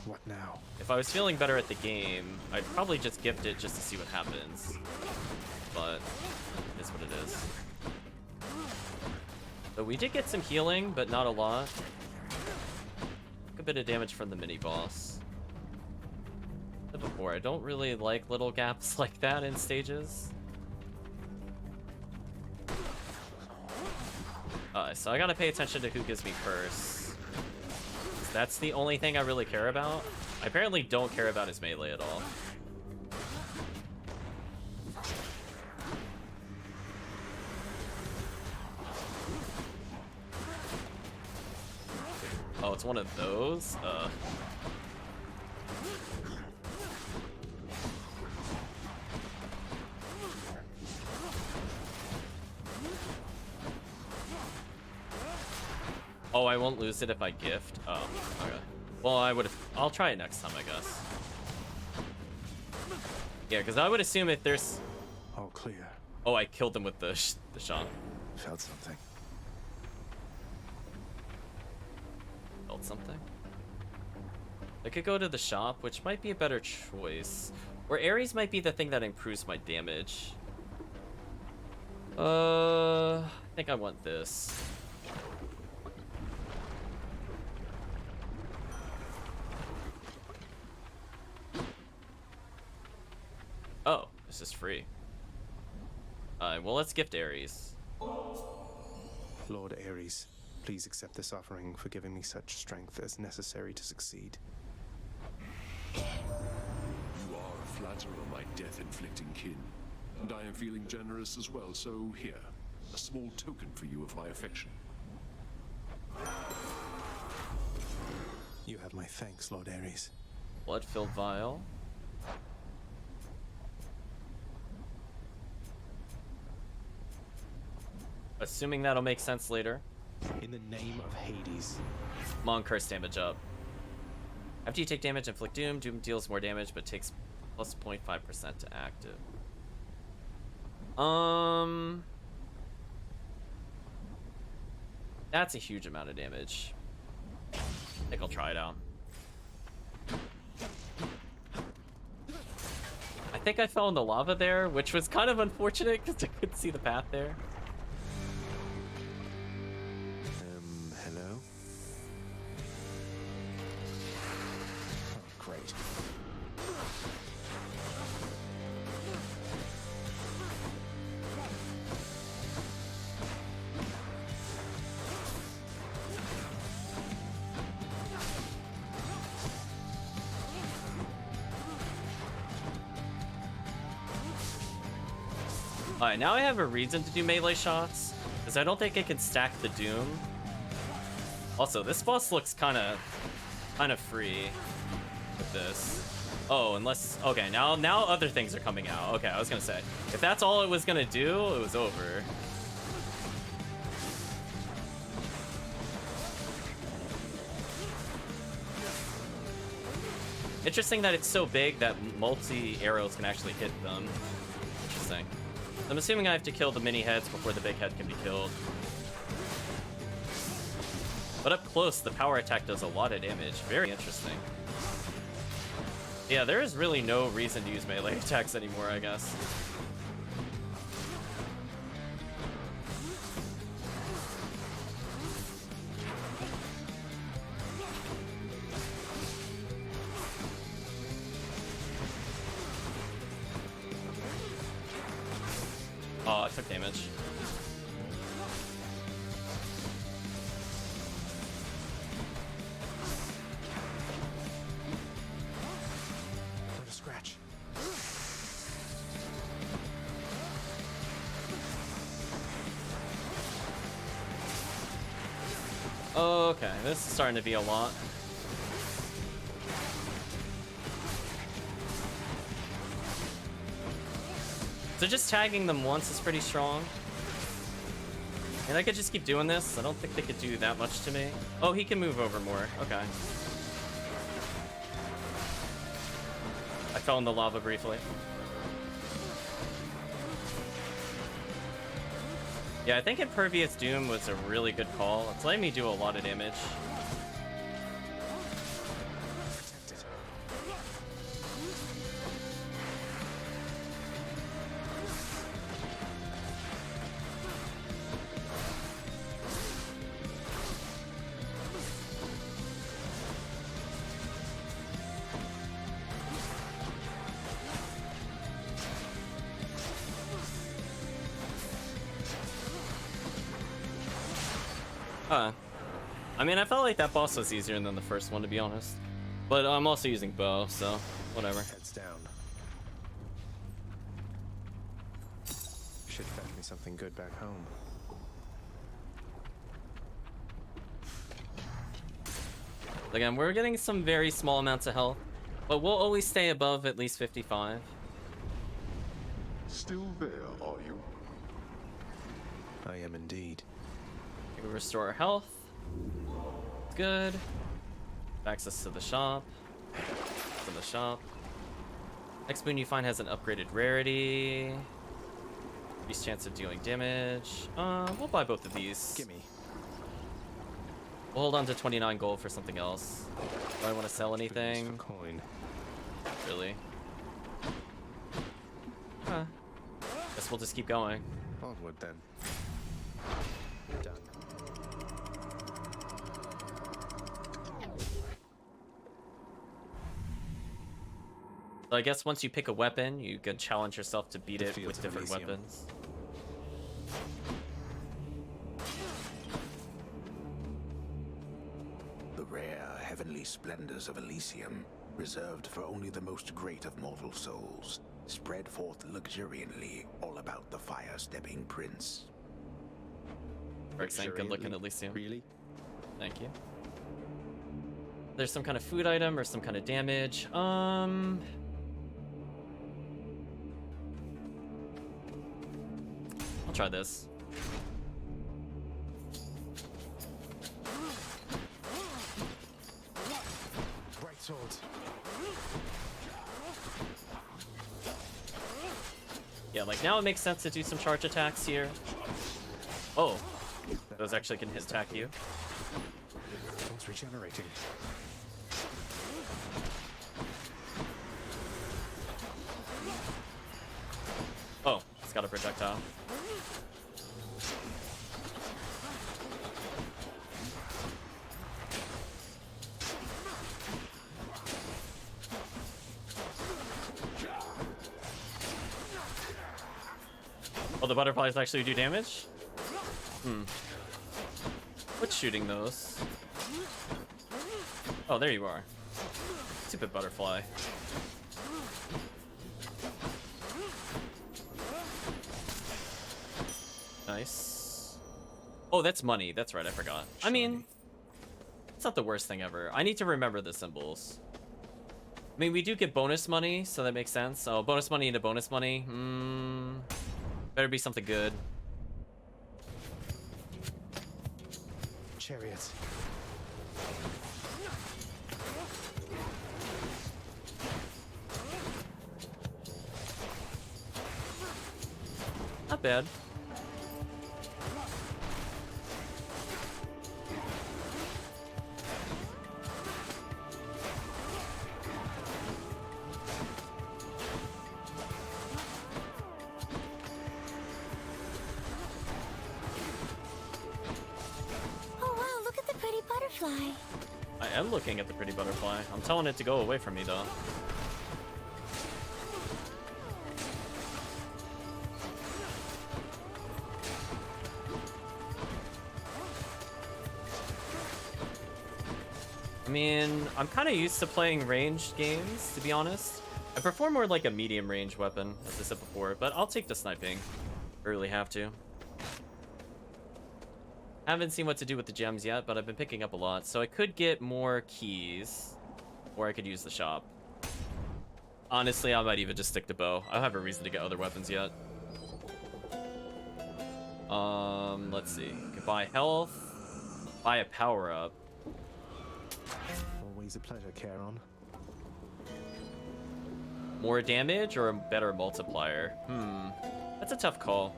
What now? If I was feeling better at the game, I'd probably just gift it just to see what happens. But it's what it is. So we did get some healing, but not a lot. Took a bit of damage from the mini boss. Said before, I don't really like little gaps like that in stages. So I gotta pay attention to who gives me first. That's the only thing I really care about. I apparently don't care about his melee at all. Oh, it's one of those? Oh, I won't lose it if I gift? Oh, okay. Well, I'll try it next time, I guess. Yeah, because I would assume if there's... All clear. Oh, I killed him with the shot. Felt something. Felt something? I could go to the shop, which might be a better choice. Or Ares might be the thing that improves my damage. I think I want this. Oh, this is free. Well, let's gift Ares. Lord Ares, please accept this offering for giving me such strength as necessary to succeed. You are a flatterer, my death-inflicting kin. And I am feeling generous as well, so here, a small token for you of my affection. You have my thanks, Lord Ares. Blood-filled vial. Assuming that'll make sense later. In the name of Hades. Come on, curse damage up. After you take damage, inflict doom. Doom deals more damage, but takes plus 0.5% to active. That's a huge amount of damage. I think I'll try it out. I think I fell in the lava there, which was kind of unfortunate because I couldn't see the path there. Hello? Oh, great. Alright, now I have a reason to do melee shots, because I don't think I can stack the Doom. Also, this boss looks kind of free with this. Oh, unless... Okay, now other things are coming out. Okay, I was gonna say, if that's all it was gonna do, it was over. Interesting that it's so big that multi-arrows can actually hit them. Interesting. I'm assuming I have to kill the mini heads before the big head can be killed. But up close, the power attack does a lot of damage. Very interesting. Yeah, there is really no reason to use melee attacks anymore, I guess. Oh, I took damage. Okay, this is starting to be a lot. So just tagging them once is pretty strong. And I could just keep doing this. I don't think they could do that much to me. Oh, he can move over more. Okay. I fell in the lava briefly. Yeah, I think Impervious Doom was a really good call. It's letting me do a lot of damage. I mean, I felt like that boss was easier than the first one, to be honest. But I'm also using bow, so whatever. Heads down. Should fetch me something good back home. Again, we're getting some very small amounts of health, but we'll always stay above at least 55. Still there, are you? I am indeed. We restore our health. Good. Access to the shop. To the shop. Next boon you find has an upgraded rarity. Increased chance of dealing damage. We'll buy both of these. Gimme. We'll hold on to 29 gold for something else. Do I want to sell anything? Coin. Really? Huh. Guess we'll just keep going. Onward then. Done. So I guess once you pick a weapon, you can challenge yourself to beat The it Fields with of different Elysium. weapons. The rare heavenly splendors of Elysium, reserved for only the most great of mortal souls, spread forth luxuriantly all about the fire-stepping prince. Very exciting, good looking Elysium. Really? Thank you. There's some kind of food item or some kind of damage. I'll try this. Bright swords. Yeah, like now it makes sense to do some charge attacks here. Oh, those actually can hit attack you. Things regenerating. Oh, it's got a projectile. Oh, the butterflies actually do damage? What's shooting those? Oh, there you are. Stupid butterfly. Nice. Oh, that's money. That's right, I forgot. I mean, it's not the worst thing ever. I need to remember the symbols. I mean, we do get bonus money, so that makes sense. Oh, bonus money into bonus money. Better be something good. Chariots. Not bad. Oh wow, look at the pretty butterfly. I am looking at the pretty butterfly. I'm telling it to go away from me, though. I mean, I'm kind of used to playing ranged games, to be honest. I prefer more like a medium range weapon, as I said before, but I'll take the sniping. I really have to. Haven't seen what to do with the gems yet, but I've been picking up a lot. So I could get more keys, or I could use the shop. Honestly, I might even just stick to bow. I don't have a reason to get other weapons yet. Let's see. Could buy health, buy a power-up. Always a pleasure, Charon. More damage or a better multiplier? That's a tough call.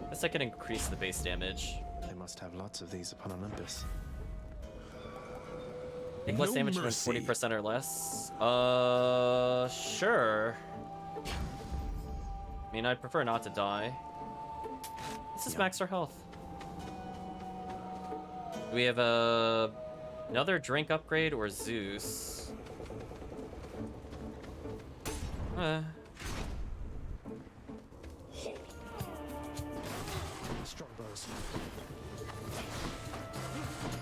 Guess I can increase the base damage. They must have lots of these upon Olympus. Take less damage when 40% or less. Sure. I mean, I'd prefer not to die. Let's just max our health. Do we have another drink upgrade or Zeus? Strong bows.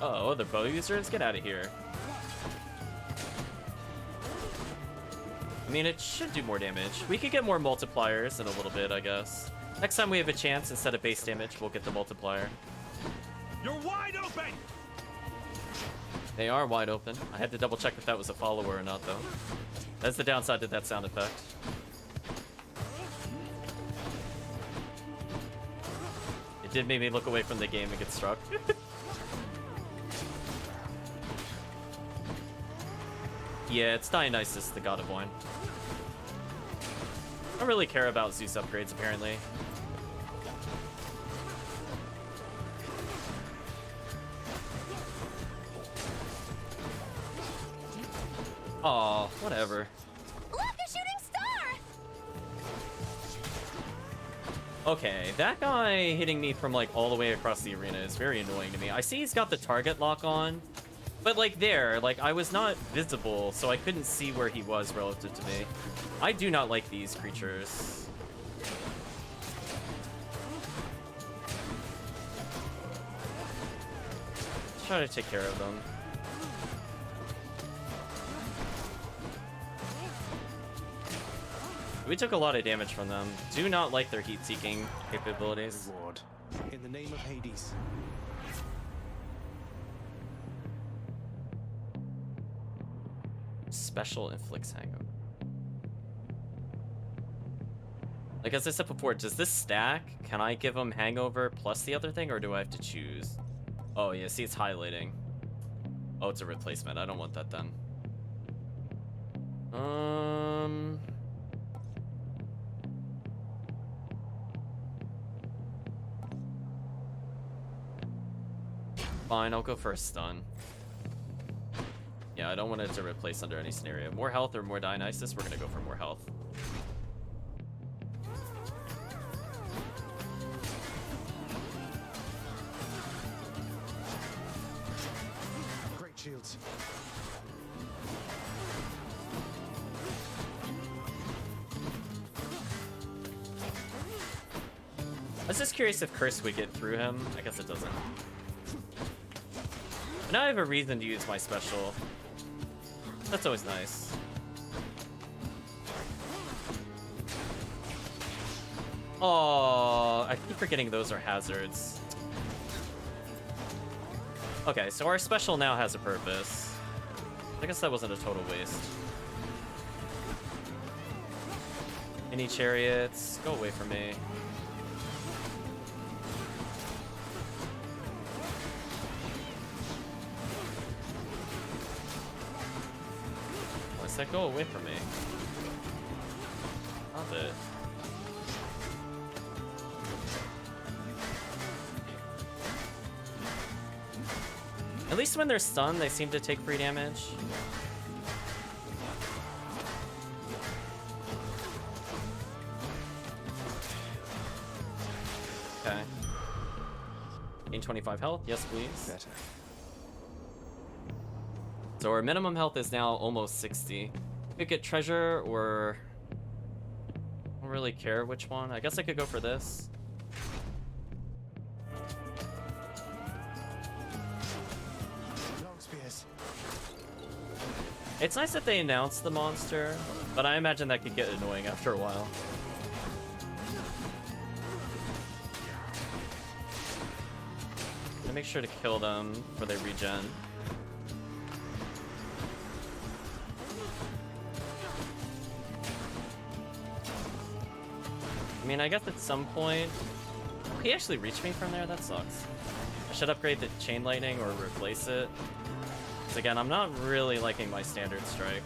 Oh, other bow users? Get out of here. I mean, it should do more damage. We could get more multipliers in a little bit, I guess. Next time we have a chance, instead of base damage, we'll get the multiplier. You're wide open! They are wide open. I had to double check if that was a follower or not, though. That's the downside to that sound effect. It did make me look away from the game and get struck. Yeah, it's Dionysus, the god of wine. I don't really care about Zeus upgrades, apparently. Aw, whatever. Look, a shooting star! Okay, that guy hitting me from, like, all the way across the arena is very annoying to me. I see he's got the target lock on, but, like, there, like, I was not visible, so I couldn't see where he was relative to me. I do not like these creatures. Let's try to take care of them. We took a lot of damage from them. Do not like their heat-seeking capabilities. Reward. In the name of Hades. Special inflicts hangover. Like, as I said before, does this stack? Can I give him hangover plus the other thing, or do I have to choose? Oh, yeah, see, it's highlighting. Oh, it's a replacement. I don't want that then. Fine, I'll go for a stun. Yeah, I don't want it to replace under any scenario. More health or more Dionysus? We're gonna go for more health. Great shields. I was just curious if Curse would get through him. I guess it doesn't. But now I have a reason to use my special. That's always nice. Oh, I keep forgetting those are hazards. Okay, so our special now has a purpose. I guess that wasn't a total waste. Any chariots? Go away from me. I said go away from me. Stop it. At least when they're stunned, they seem to take free damage. Okay. Gain 25 health. Yes, please. Better. So our minimum health is now almost 60. Could get treasure or... I don't really care which one. I guess I could go for this. Long spears. It's nice that they announced the monster, but I imagine that could get annoying after a while. make sure to kill them before they regen. I mean, I guess at some point... Oh, he actually reached me from there? That sucks. I should upgrade the Chain Lightning or replace it. Because again, I'm not really liking my standard strike.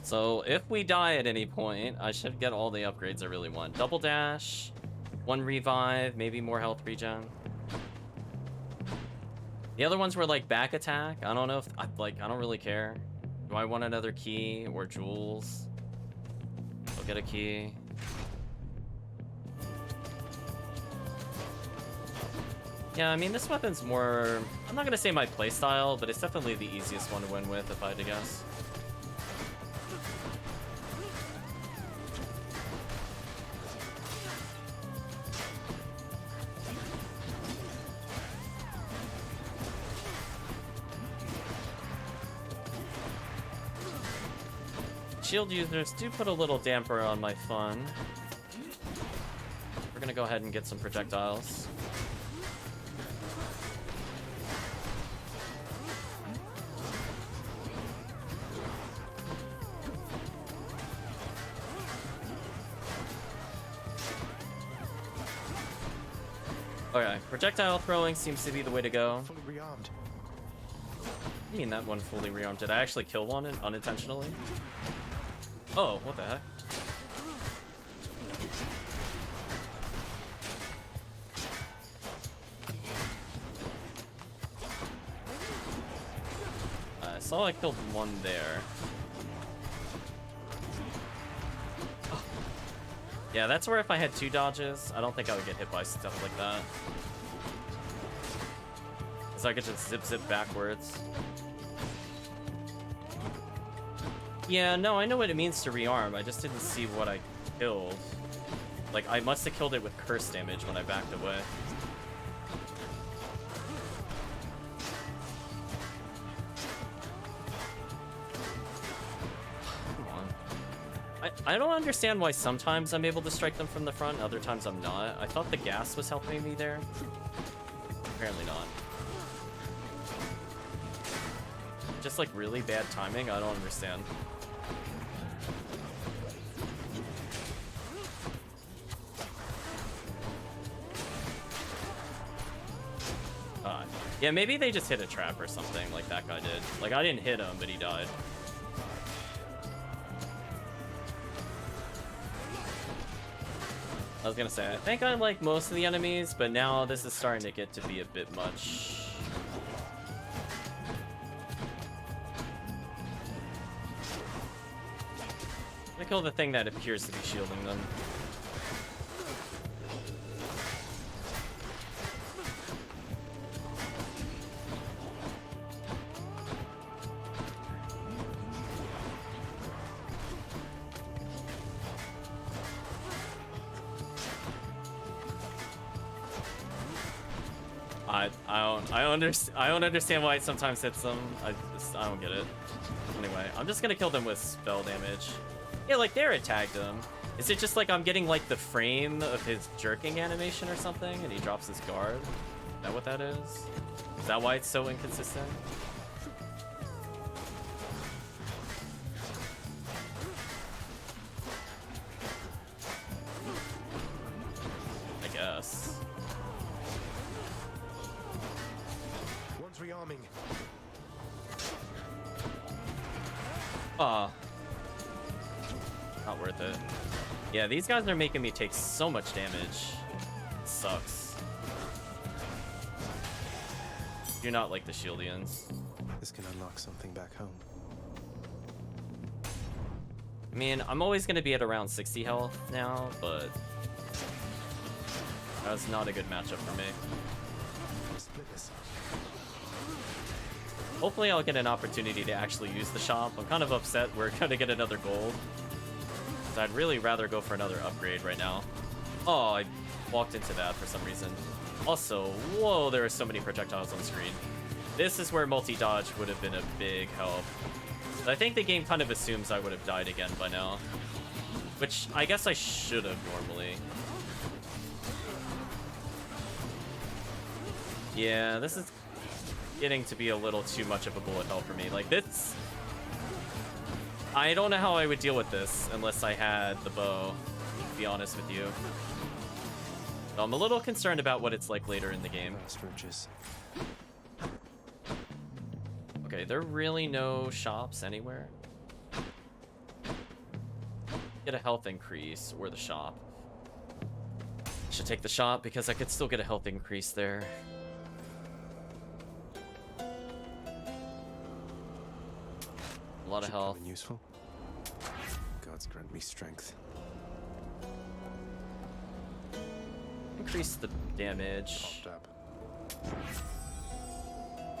So if we die at any point, I should get all the upgrades I really want. Double dash, 1 revive, maybe more health regen. The other ones were like back attack. I don't know if I don't really care. Do I want another key or jewels? I'll get a key. Yeah, I mean, this weapon's more... I'm not gonna say my playstyle, but it's definitely the easiest one to win with, if I had to guess. Shield users do put a little damper on my fun. We're gonna go ahead and get some projectiles. Okay, projectile throwing seems to be the way to go. Fully rearmed. I mean that one fully rearmed. Did I actually kill one unintentionally? Oh, what the heck? I saw I killed one there. Oh. Yeah, that's where if I had 2 dodges, I don't think I would get hit by stuff like that. So I could just zip backwards. Yeah, no, I know what it means to rearm. I just didn't see what I killed. Like, I must have killed it with curse damage when I backed away. Come on. I don't understand why sometimes I'm able to strike them from the front, other times I'm not. I thought the gas was helping me there. Apparently not. Just like really bad timing? I don't understand. Yeah, maybe they just hit a trap or something like that guy did. Like, I didn't hit him, but he died. I was gonna say, I think I like most of the enemies, but now this is starting to get to be a bit much. I kill the thing that appears to be shielding them. I don't understand why it sometimes hits them. I don't get it. Anyway, I'm just gonna kill them with spell damage. Yeah, like there it tagged him. Is it just like I'm getting like the frame of his jerking animation or something and he drops his guard? Is that what that is? Is that why it's so inconsistent? I guess. One's rearming. Aw. Not worth it. Yeah, these guys are making me take so much damage. It sucks. Do not like the Shieldians. This can unlock something back home. I mean, I'm always going to be at around 60 health now, but... That was not a good matchup for me. Split this. Hopefully I'll get an opportunity to actually use the shop. I'm kind of upset we're gonna get another gold. So I'd really rather go for another upgrade right now. Oh, I walked into that for some reason. Also, whoa, there are so many projectiles on screen. This is where multi-dodge would have been a big help. But I think the game kind of assumes I would have died again by now. Which I guess I should have normally. Yeah, this is getting to be a little too much of a bullet hell for me. Like this, I don't know how I would deal with this unless I had the bow, to be honest with you. So I'm a little concerned about what it's like later in the game. Okay, there are really no shops anywhere. Get a health increase or the shop. Should take the shop because I could still get a health increase there. A lot of health. Useful. Gods grant me strength. Increase the damage.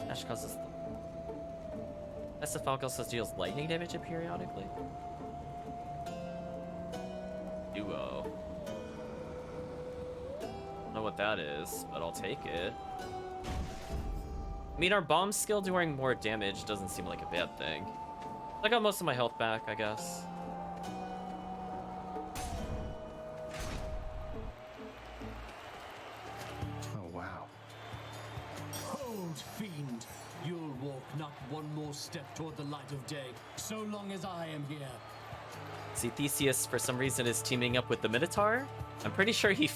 Dash causes. SFL also deals lightning damage periodically. Duo. Don't know what that is, but I'll take it. I mean, our bomb skill doing more damage doesn't seem like a bad thing. I got most of my health back, I guess. Oh, wow. Hold, fiend! You'll walk not one more step toward the light of day, so long as I am here. See, Theseus, for some reason, is teaming up with the Minotaur. I'm pretty sure he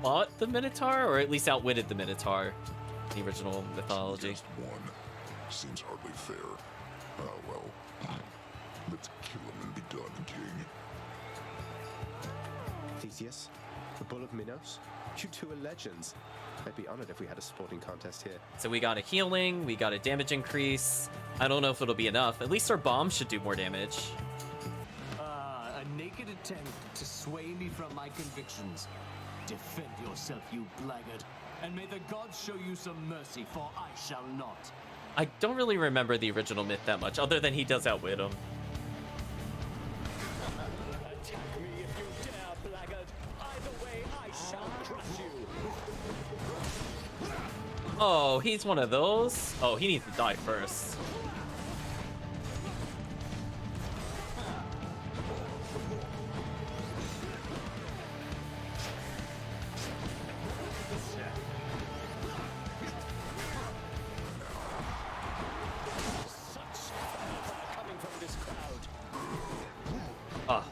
fought the Minotaur, or at least outwitted the Minotaur in the original mythology. Just one. Seems hardly fair. Ah, well. Let's kill him and be done, King. Theseus, the Bull of Minos, you two are legends. I'd be honored if we had a sporting contest here. So we got a healing, we got a damage increase. I don't know if it'll be enough. At least our bombs should do more damage. A naked attempt to sway me from my convictions. Defend yourself, you blackguard, and may the gods show you some mercy, for I shall not. I don't really remember the original myth that much, other than he does outwit him. Attack me if you dare, blackguard. Either way, I shall crush you. Oh, he's one of those? Oh, he needs to die first. Ah.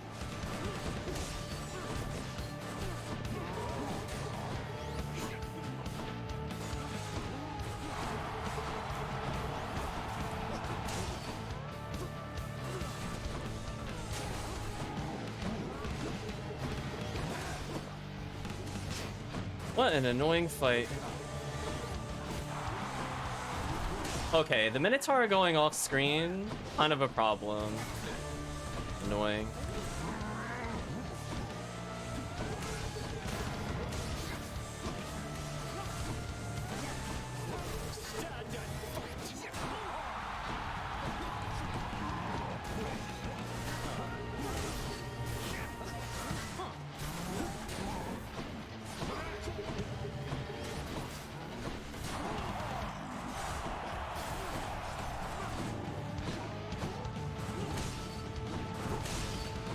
What an annoying fight. Okay, the Minotaur going off screen, kind of a problem. Annoying.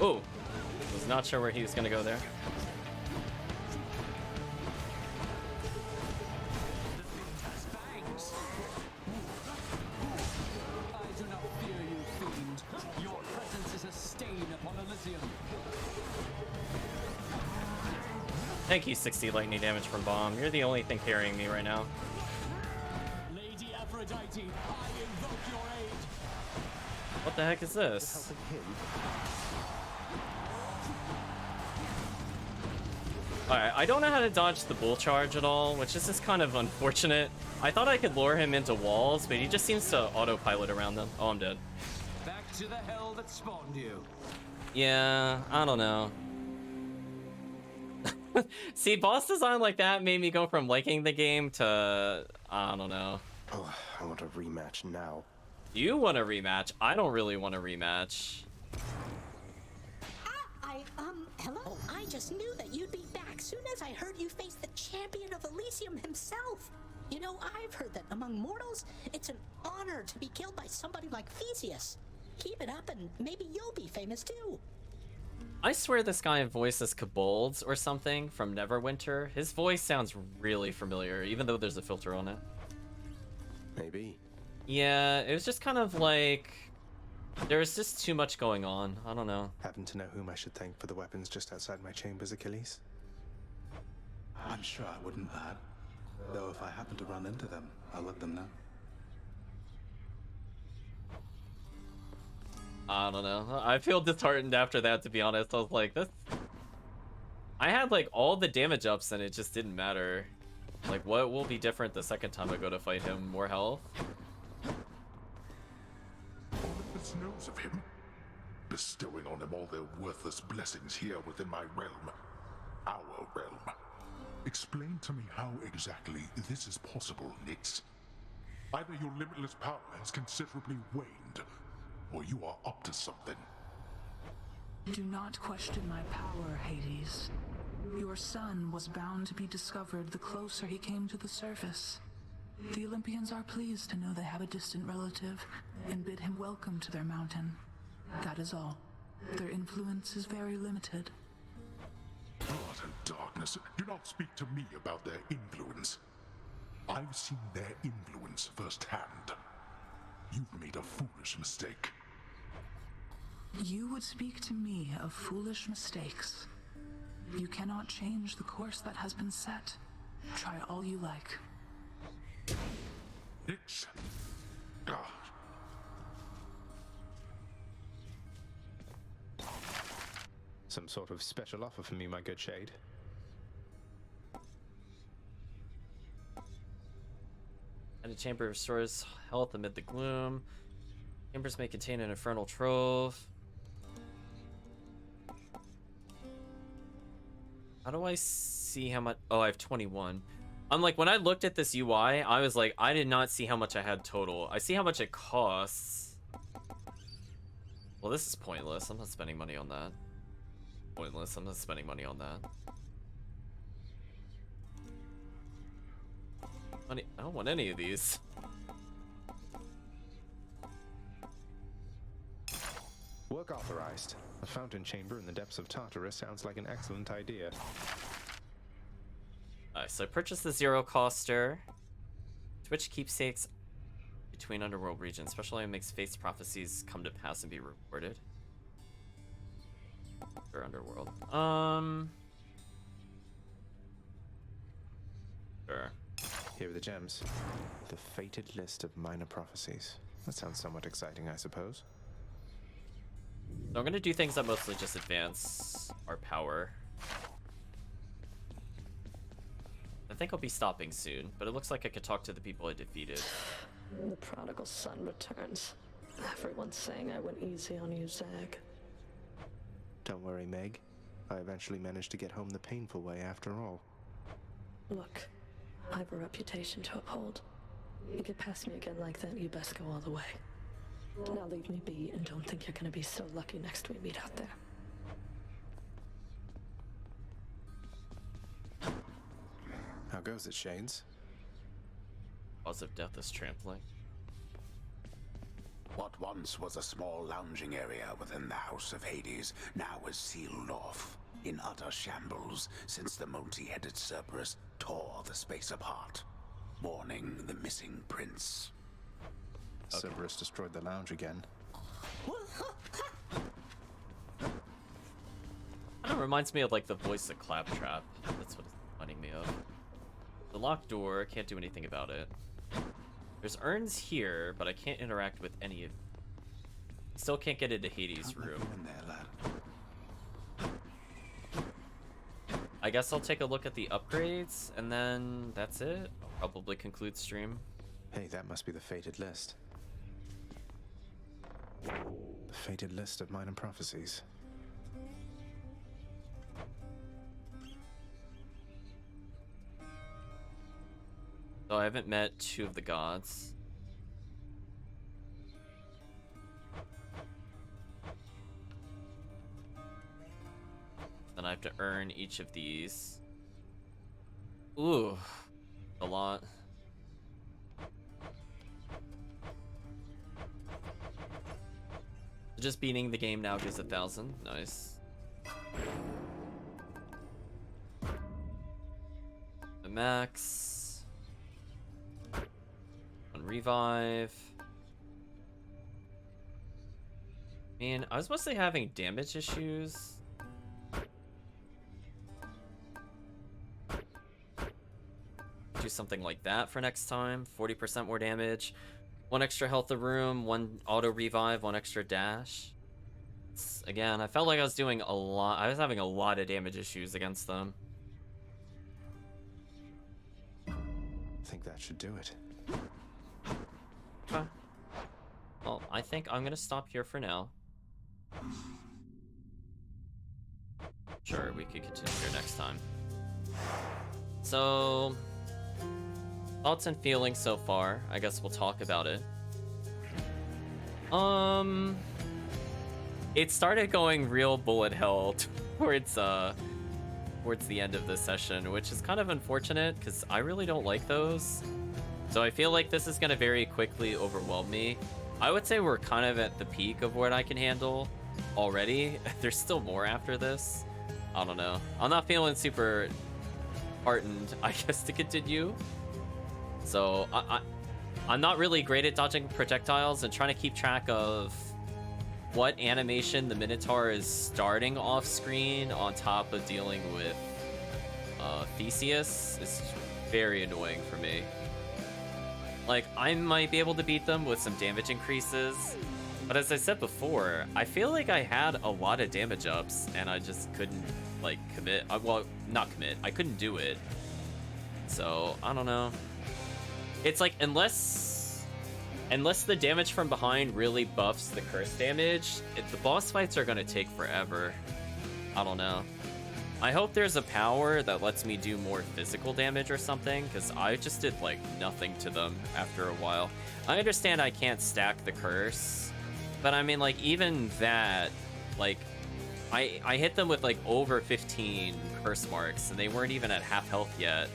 Oh, was not sure where he was gonna go there. I do not fear you, fiend. Your presence is a stain upon Elysium. Thank you, 60 lightning damage from bomb. You're the only thing carrying me right now. Lady Aphrodite, I invoke your aid. What the heck is this? Alright, I don't know how to dodge the bull charge at all, which is just kind of unfortunate. I thought I could lure him into walls, but he just seems to autopilot around them. Oh, I'm dead. Back to the hell that spawned you. Yeah, I don't know. See, boss design like that made me go from liking the game to I don't know. Oh, I want a rematch now. You want a rematch? I don't really want a rematch. Hello? I just knew that you'd be back soon as I heard you face the champion of Elysium himself. You know, I've heard that among mortals, it's an honor to be killed by somebody like Theseus. Keep it up and maybe you'll be famous too. I swear this guy voices Kobolds or something from Neverwinter. His voice sounds really familiar, even though there's a filter on it. Maybe. Yeah, it was just kind of like... There's just too much going on. I don't know. Happen to know whom I should thank for the weapons just outside my chambers, Achilles? I'm sure I wouldn't, lad. Though if I happen to run into them, I'll let them know. I don't know. I feel disheartened after that, to be honest. I was like, this... I had, like, all the damage ups and it just didn't matter. Like, what will be different the second time I go to fight him? More health? Olympus knows of him, bestowing on him all their worthless blessings here within my realm. Our realm. Explain to me how exactly this is possible, Nyx. Either your limitless power has considerably waned, or you are up to something. Do not question my power, Hades. Your son was bound to be discovered the closer he came to the surface. The Olympians are pleased to know they have a distant relative and bid him welcome to their mountain. That is all. Their influence is very limited. Blood and darkness. Do not speak to me about their influence. I've seen their influence firsthand. You've made a foolish mistake. You would speak to me of foolish mistakes. You cannot change the course that has been set. Try all you like. Nyx. Ah. Some sort of special offer for me, my good shade. And a chamber restores health amid the gloom. Chambers may contain an infernal trove. How do I see how much? Oh, I have 21. I'm like, when I looked at this UI, I was like, I did not see how much I had total. I see how much it costs. Well, this is pointless. I'm not spending money on that. Pointless. I'm not spending money on that. Money. I don't want any of these. Work authorized. A fountain chamber in the depths of Tartarus sounds like an excellent idea. So I purchased the Zero Coster. Switch keepsakes between underworld regions. Special item makes faith's prophecies come to pass and be rewarded. Or underworld. Sure. Here are the gems. The fated list of minor prophecies. That sounds somewhat exciting, I suppose. So I'm gonna do things that mostly just advance our power. I think I'll be stopping soon, but it looks like I could talk to the people I defeated. The prodigal son returns. Everyone's saying I went easy on you, Zag. Don't worry, Meg. I eventually managed to get home the painful way after all. Look, I have a reputation to uphold. You get past me again like that, you best go all the way. Now leave me be and don't think you're gonna be so lucky next we meet out there. How goes it, Shades? Cause of death is trampling. What once was a small lounging area within the House of Hades now is sealed off, in utter shambles since the multi-headed Cerberus tore the space apart, warning the missing prince. Okay. Cerberus destroyed the lounge again. Kind of reminds me of like the voice of Claptrap. That's what it's reminding me of. The locked door, can't do anything about it. There's urns here, but I can't interact with any of... Still can't get into Hades' room. In there, lad. I guess I'll take a look at the upgrades, and then that's it. I'll probably conclude stream. Hey, that must be the fated list. The fated list of minor prophecies. So I haven't met 2 of the gods. Then I have to earn each of these. Ooh, a lot. Just beating the game now gives 1,000. Nice. The max. 1 revive. Man, I was mostly having damage issues. Do something like that for next time. 40% more damage. 1 extra health a room, 1 auto revive, 1 extra dash. Again, I felt like I was doing a lot. I was having a lot of damage issues against them. I think that should do it. Okay. Well, I think I'm gonna stop here for now. Sure, we could continue here next time. So, thoughts and feelings so far. I guess we'll talk about it. It started going real bullet hell towards the end of this session, which is kind of unfortunate because I really don't like those. So I feel like this is gonna very quickly overwhelm me. I would say we're kind of at the peak of what I can handle already. There's still more after this. I don't know. I'm not feeling super heartened, I guess, to continue. So I'm not really great at dodging projectiles and trying to keep track of what animation the Minotaur is starting off screen on top of dealing with Theseus is very annoying for me. Like, I might be able to beat them with some damage increases, but as I said before, I feel like I had a lot of damage ups and I just couldn't, like, commit. Well, not commit. I couldn't do it. So, I don't know. It's like, unless the damage from behind really buffs the curse damage, the boss fights are gonna take forever. I don't know. I hope there's a power that lets me do more physical damage or something, because I just did, like, nothing to them after a while. I understand I can't stack the curse, but I mean, like, even that, like, I hit them with, like, over 15 curse marks, and they weren't even at half health yet.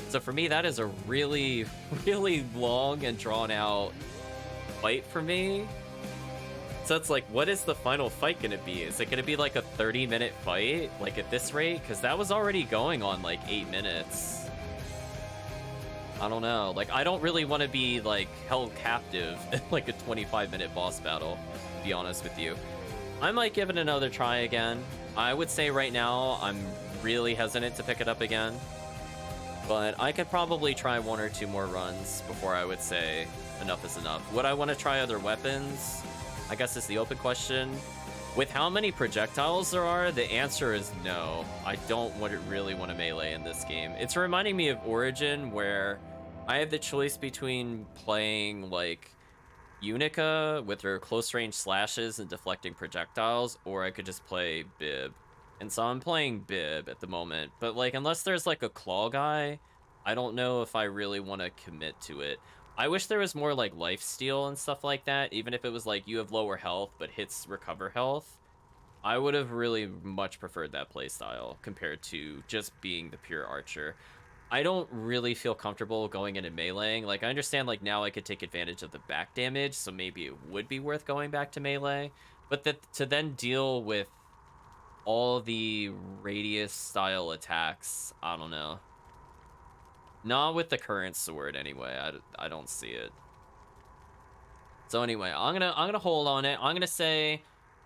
So for me, that is a really, really long and drawn-out fight for me. So it's like, what is the final fight gonna be? Is it gonna be like a 30-minute fight, like at this rate? Because that was already going on like 8 minutes. I don't know. Like, I don't really want to be like held captive in like a 25-minute boss battle, to be honest with you. I might give it another try again. I would say right now I'm really hesitant to pick it up again, but I could probably try 1 or 2 more runs before I would say enough is enough. Would I want to try other weapons? I guess is the open question. With how many projectiles there are, the answer is no. I don't really want to melee in this game. It's reminding me of Origin, where I have the choice between playing like Unica with her close range slashes and deflecting projectiles, or I could just play Bib. And so I'm playing Bib at the moment. But like, unless there's like a claw guy, I don't know if I really want to commit to it. I wish there was more like lifesteal and stuff like that, even if it was like you have lower health but hits recover health. I would have really much preferred that playstyle compared to just being the pure archer. I don't really feel comfortable going into meleeing. Like, I understand like now I could take advantage of the back damage, so maybe it would be worth going back to melee, but to then deal with all the radius style attacks, I don't know. Not with the current sword, anyway. I don't see it. So anyway, I'm gonna hold on it. I'm gonna say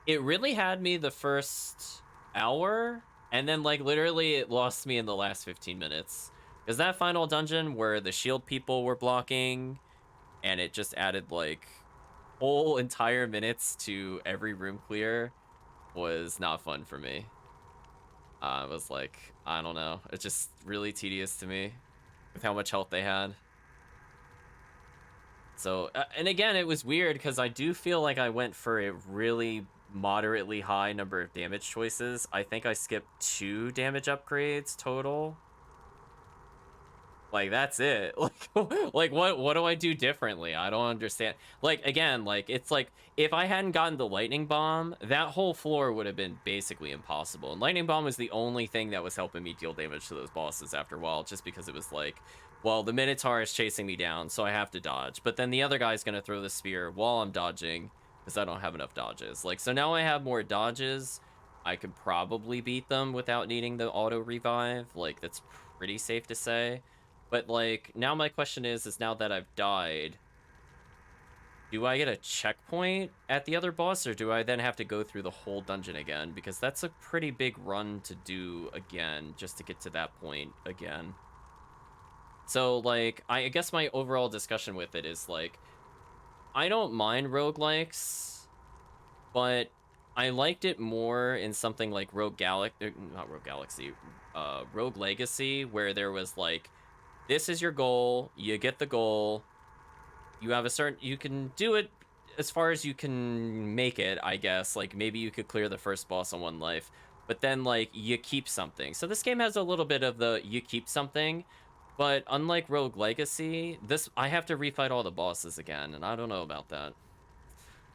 it really had me the first hour, and then like literally it lost me in the last 15 minutes. Because that final dungeon where the shield people were blocking, and it just added like whole entire minutes to every room clear, was not fun for me. I was like, I don't know. It's just really tedious to me with how much health they had. So, and again, it was weird because I do feel like I went for a really moderately high number of damage choices. I think I skipped 2 damage upgrades total. Like, that's it. Like what do I do differently? I don't understand. Like, again, like, it's like, if I hadn't gotten the lightning bomb, that whole floor would have been basically impossible. And lightning bomb was the only thing that was helping me deal damage to those bosses after a while, just because it was like, well, the Minotaur is chasing me down, so I have to dodge. But then the other guy's gonna throw the spear while I'm dodging, because I don't have enough dodges. Like, so now I have more dodges. I could probably beat them without needing the auto revive. Like, that's pretty safe to say. But, like, now my question is now that I've died, do I get a checkpoint at the other boss, or do I then have to go through the whole dungeon again? Because that's a pretty big run to do again, just to get to that point again. So, like, I guess my overall discussion with it is, like, I don't mind roguelikes, but I liked it more in something like Rogue Legacy, where there was, like, this is your goal, you get the goal, you have a certain, you can do it as far as you can make it, I guess. Like, maybe you could clear the first boss on 1 life, but then, like, you keep something. So this game has a little bit of the you keep something, but unlike Rogue Legacy, this, I have to refight all the bosses again, and I don't know about that.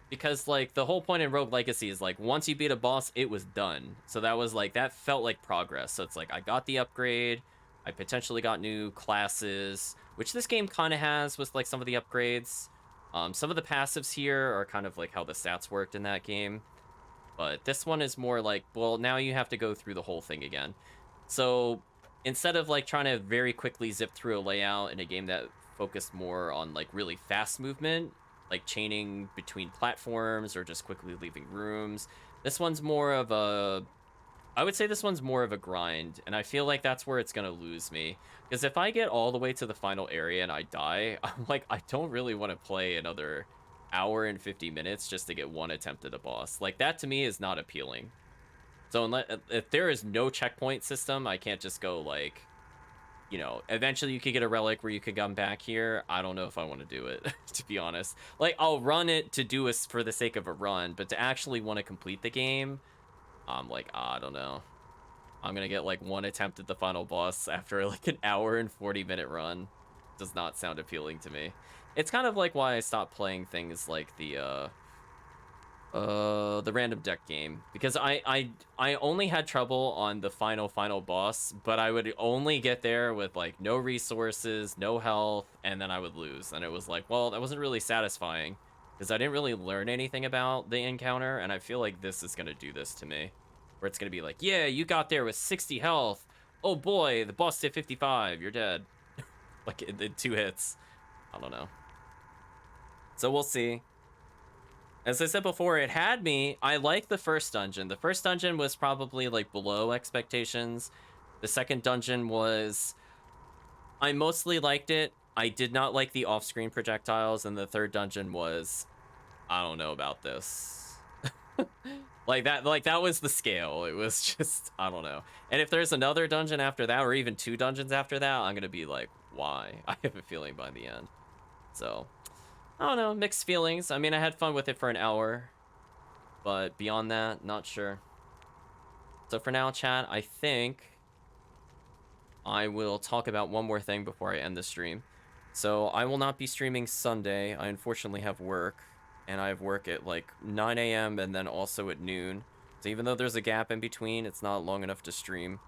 Because, like, the whole point in Rogue Legacy is, like, once you beat a boss, it was done. So that was, like, that felt like progress. So it's like, I got the upgrade, I potentially got new classes, which this game kind of has with, like, some of the upgrades. Some of the passives here are kind of like how the stats worked in that game. But this one is more like, well, now you have to go through the whole thing again. So instead of, like, trying to very quickly zip through a layout in a game that focused more on, like, really fast movement, like chaining between platforms or just quickly leaving rooms, this one's more of a, I would say this one's more of a grind, and I feel like that's where it's gonna lose me. Because if I get all the way to the final area and I die, I'm like, I don't really want to play another hour and 50 minutes just to get one attempt at a boss. Like, that to me is not appealing. So if there is no checkpoint system, I can't just go, like, you know, eventually you could get a relic where you could come back here. I don't know if I want to do it, to be honest. Like, I'll run it to do it for the sake of a run, but to actually want to complete the game, I'm like, I don't know. I'm gonna get, like, 1 attempt at the final boss after, like, an hour and 40-minute run. Does not sound appealing to me. It's kind of like why I stopped playing things like the random deck game, because I only had trouble on the final boss, but I would only get there with, like, no resources, no health, and then I would lose. And it was like, well, that wasn't really satisfying, because I didn't really learn anything about the encounter, and I feel like this is gonna do this to me, where it's gonna be like, yeah, you got there with 60 health, oh boy, the boss did 55, you're dead. Like, in 2 hits. I don't know. So we'll see. As I said before, it had me. I like the first dungeon. The first dungeon was probably, like, below expectations. The second dungeon was, I mostly liked it. I did not like the off-screen projectiles, and the third dungeon was, I don't know about this. Like that was the scale. It was just, I don't know. And if there's another dungeon after that, or even 2 dungeons after that, I'm gonna be like, why? I have a feeling by the end. So, I don't know, mixed feelings. I mean, I had fun with it for an hour, but beyond that, not sure. So for now, chat, I think I will talk about one more thing before I end the stream. So I will not be streaming Sunday. I unfortunately have work, and I have work at, like, 9 a.m. and then also at noon. So even though there's a gap in between, it's not long enough to stream,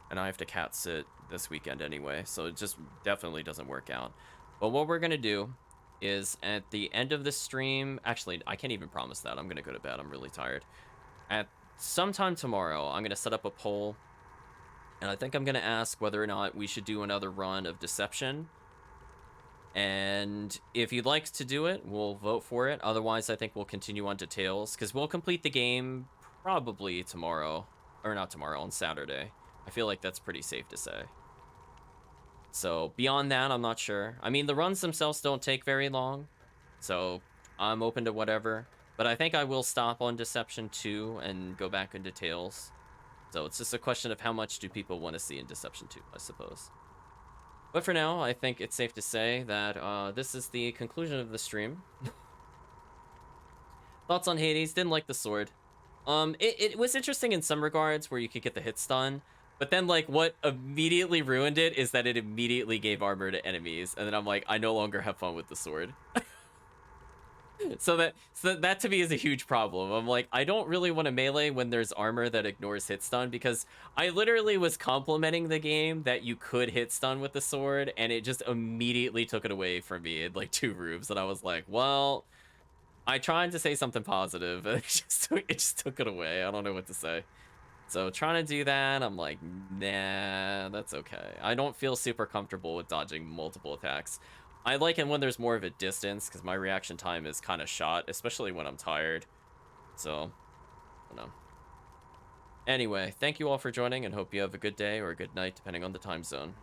and I have to cat sit this weekend anyway, so it just definitely doesn't work out. But what we're gonna do is, at the end of the stream, actually, I can't even promise that. I'm gonna go to bed. I'm really tired. At sometime tomorrow, I'm gonna set up a poll, and I think I'm gonna ask whether or not we should do another run of Deception. And if you'd like to do it, we'll vote for it. Otherwise, I think we'll continue on to Tales, because we'll complete the game probably tomorrow, or not tomorrow, on Saturday. I feel like that's pretty safe to say. So beyond that, I'm not sure. I mean, the runs themselves don't take very long, so I'm open to whatever. But I think I will stop on Deception 2 and go back into Tales. So it's just a question of how much do people want to see in Deception 2, I suppose. But for now, I think it's safe to say that this is the conclusion of the stream. Thoughts on Hades? Didn't like the sword. It was interesting in some regards where you could get the hit stun, But then, like, what immediately ruined it is that it immediately gave armor to enemies, and then I'm like, I no longer have fun with the sword. So that to me is a huge problem. I'm like, I don't really want to melee when there's armor that ignores hit stun, because I literally was complimenting the game that you could hit stun with the sword, and it just immediately took it away from me in like 2 roofs, and I was like, well, I tried to say something positive, and it just took it away. I don't know what to say. So trying to do that, I'm like, nah, that's okay. I don't feel super comfortable with dodging multiple attacks. I like it when there's more of a distance, because my reaction time is kind of shot, especially when I'm tired. So, I don't know. Anyway, thank you all for joining, and hope you have a good day or a good night, depending on the time zone.